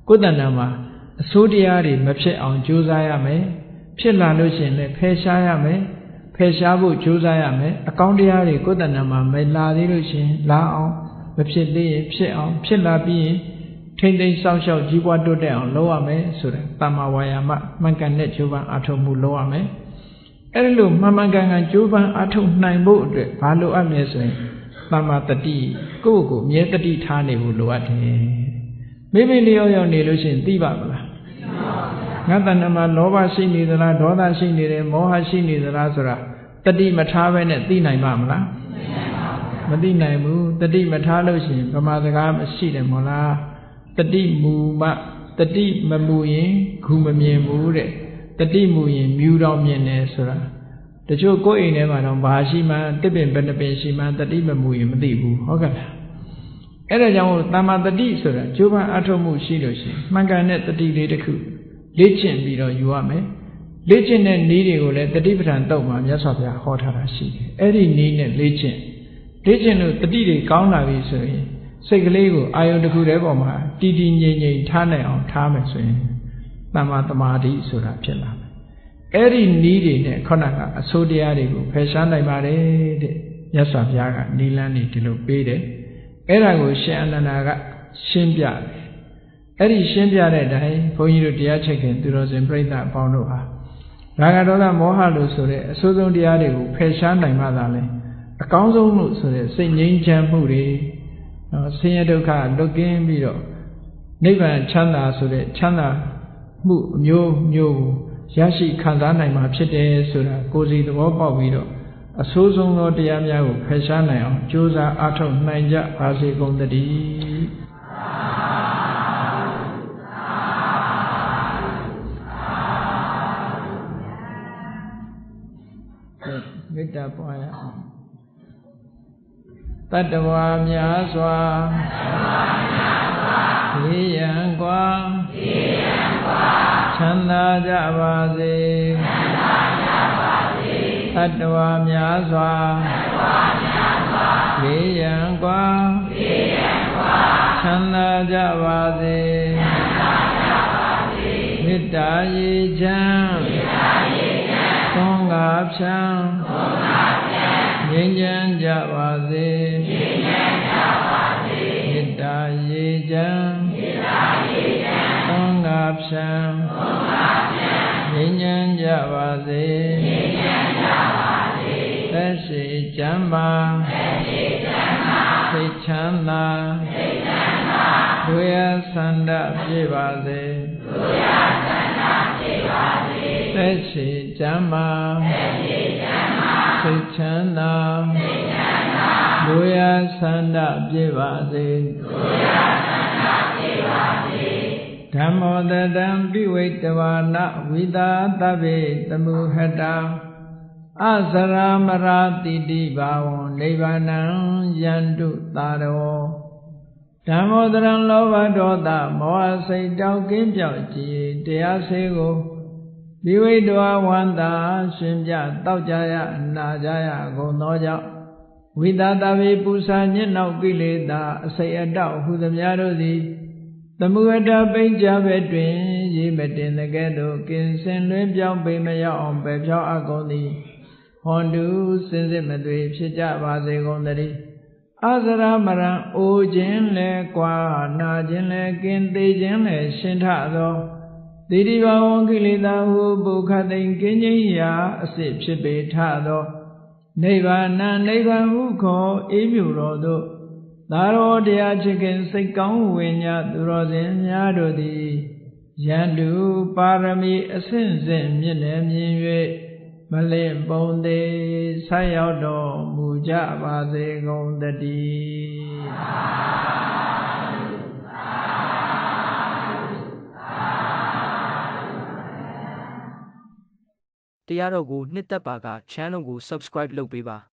ကိုယ်တဏ္ဍာမှာအဆိုးတရားတွေမဖြစ်အောင်ကြိုးစားရမယ်ဖြစ်လာလို့ရှိရင်လည်းဖယ်ရှားရမယ်ဖယ်ရှားဖို့ကြိုးစားရမယ်အကောင်းတရားတွေကိုယ်တဏ္ဍာမှာမလာသေးလို့ရှိရင်လာအောင်မဖြစ်သေးရင်ဖြစ်အောင်ဖြစ်လာပြီးရင်ထိမ့်သိမ်းစောင့်ရှောက်ကြီးပွားတိုးတက်အောင်လုပ်ရမယ်ဆိုတဲ့သမ္မာဝါယာမမှန်ကန်တဲ့ကြိုးပမ်းအားထုတ်မှုလုပ်ရမယ်အဲ့ဒီလိုမှန်မှန်ကန်ကန်ကြိုးပမ်းအားထုတ်နိုင်ဖို့အတွက်ဘာလိုအပ်လဲဆိုရင်သမ္မာတတိကိုယ့်ကိုမြဲတတိထားနေဖို့လိုအပ်တယ်မိမိလျောက်ရောက်နေလို့ရှိရင်သိပါမလားငါတဏ္ဍာမှာလောဘရှိနေသလားဒေါသရှိနေတယ်မောဟရှိနေသလားဆိုတာတတိမထားဘဲနဲ့သိနိုင်ပါမလားမသိနိုင်ဘူးတတိမထားလို့ရှိရင်ဗမာစကားမရှိတယ်မို့လားတတိမူမတတိမမူရင်ဂူမမြင်ဘူးတဲ့တတိမူရင်မြူတော်မြင်တယ်ဆိုတာတချို့ကိုယ်အိမ်ထဲမှာတော့ဘာရှိမှတစ်ပင်ဘယ်နှပင်ရှိမှတတိမမူရင်မသိဘူးဟုတ်ကဲ့လားအဲ့ဒါကြောင့်သမ္မာတတိဆိုတာကျိုးပန်းအထုတ်မှုရှိလို့ရှိရင်မှန်ကန်တဲ့တတိလေးတစ်ခုလေ့ကျင့်ပြီးတော့ယူရမယ်လေ့ကျင့်တဲ့နည်းတွေကိုလည်းတတိပဋ္ဌာန်တုတ်မှာမြတ်စွာဘုရားဟောထားတာရှိတယ်အဲ့ဒီနည်းနဲ့လေ့ကျင့်လို့တတိတွေကောင်းလာပြီဆိုရင်စိတ်ကလေးကိုအာယုန်တစ်ခုတည်းပေါ်မှာတည်တည်ငြိမ်ငြိမ်ထားနိုင်အောင်ထားမယ်ဆိုရင်သမ္မာသမာဓိဆိုတာဖြစ်လာမယ်အဲ့ဒီနည်းတွေနဲ့ခုနကအဆိုးတရားတွေကိုဖယ်ရှားနိုင်ပါတယ်တဲ့မြတ်စွာဘုရားကနိလန်းနေဒီလိုပေးတယ်အဲ့ဒါကိုရှင်အနန္ဒာကရှင်းပြတယ်အဲ့ဒီရှင်းပြတဲ့အတိုင်းဘုန်းကြီးတို့တရားချက်ခင်သူတော်စင်ပြိဿအပေါင်းတို့ဟာရာဂဒေါသမောဟလို့ဆိုတဲ့အဆိုးဆုံးတရားတွေကိုဖယ်ရှားနိုင်မှသာလဲအကောင်းဆုံးလို့ဆိုတဲ့စိတ်ငြိမ်းချမ်းမှုတွေဆင်းရဲဒုက္ခလွတ်ကင်းပြီးတော့နိဗ္ဗာန်ချမ်းသာဆိုတဲ့ချမ်းသာမှုအမျိုးမျိုးရရှိခံစားနိုင်မှာဖြစ်တယ်ဆိုတာကိုယ်စီသဘောပေါက်ပြီးတော့အဆိုးဆုံးသောတရားများကိုဖယ်ရှားနိုင်အောင်ကြိုးစားအားထုတ်နိုင်ကြပါစေကုန်သတည်းမေတ္တာပွားရအောင်တတ္တဝါများစွာဘေးရန်ကွာချမ်း မ်းသာကြပါစေသတ္တဝါများစွာဘေးရန်ကွာချမ်းသာကြပါစေမေတ္တာရေချမ်းသွန်ကားဖြံငြိမ်းချမ်းကြပါစေမေတ္တာရေချမ်းသွန်ကားဖြံငြိမ်းချမ်းကြပါစေသက်ရှိချမ်းသာစိတ်ချမ်းသာဒုယဆန္ဒပြေပါစေသက်ရှိချမ်းသာစိတ်ချမ်းသာဒုယဆန္ဒပြေပါစေဓမ္မောတတံပိဝိတဝါနဝိသာသဗ္ဗေတမုဟတာအစရာမရာတိတိဘာဝံနိဗ္ဗာနံယန္တုသာရောဓမ္မောတရံလောဘဒေါသမောဟစိတ်တောက်ကင်းပြောက်ကြည်တရားစေကိုပိဝိတဝါဝန္တာရှင်ပြတောက်ကြရနာကြရကုန်သောကြောင့်ဝိသာသဗ္ဗေပူဇာညစ်နောက်ကိလေသာအစိတ်အတောက်ဟုသမျှတို့သည်သမုဟတပိဉ္စဘက်တွင်ရေမတင်တဲ့ကဲ့သို့ကင်စင်လွင်ပြောင်းပိမရောက်အောင်ပယ်ဖြောင်းအပ်ကုန်သည်ဟွန်တုစင်စစ်မသွေဖြစ်ကြပါစေကုန်သတည်းအစရမရံအိုခြင်းလဲကွာနာခြင်းလဲကင်သေးခြင်းလဲရှင်ထသောတိတိဘဝံကိလေသာဟုပုခသိင်ကင်းခြင်းရာအစစ်ဖြစ်ပေထသောနိဗ္ဗာန်နိဗ္ဗာန်ဟုခေါ်အေးမြူတော်သို့သာရောတရားချစ်ခင်စိတ်ကောင်းဝိညာသူတော်စင်များတို့သည်ယန္တုပါရမီအစဉ်စဉ်မြင့်လည်းမြင်၍မလင့်ပုံသေးဆက်ရောက်တော်မူကြပါစေကုန်သတည်းတရားတော်ကိုနှစ်သက်ပါက channel ကို subscribe လုပ်ပေးပါ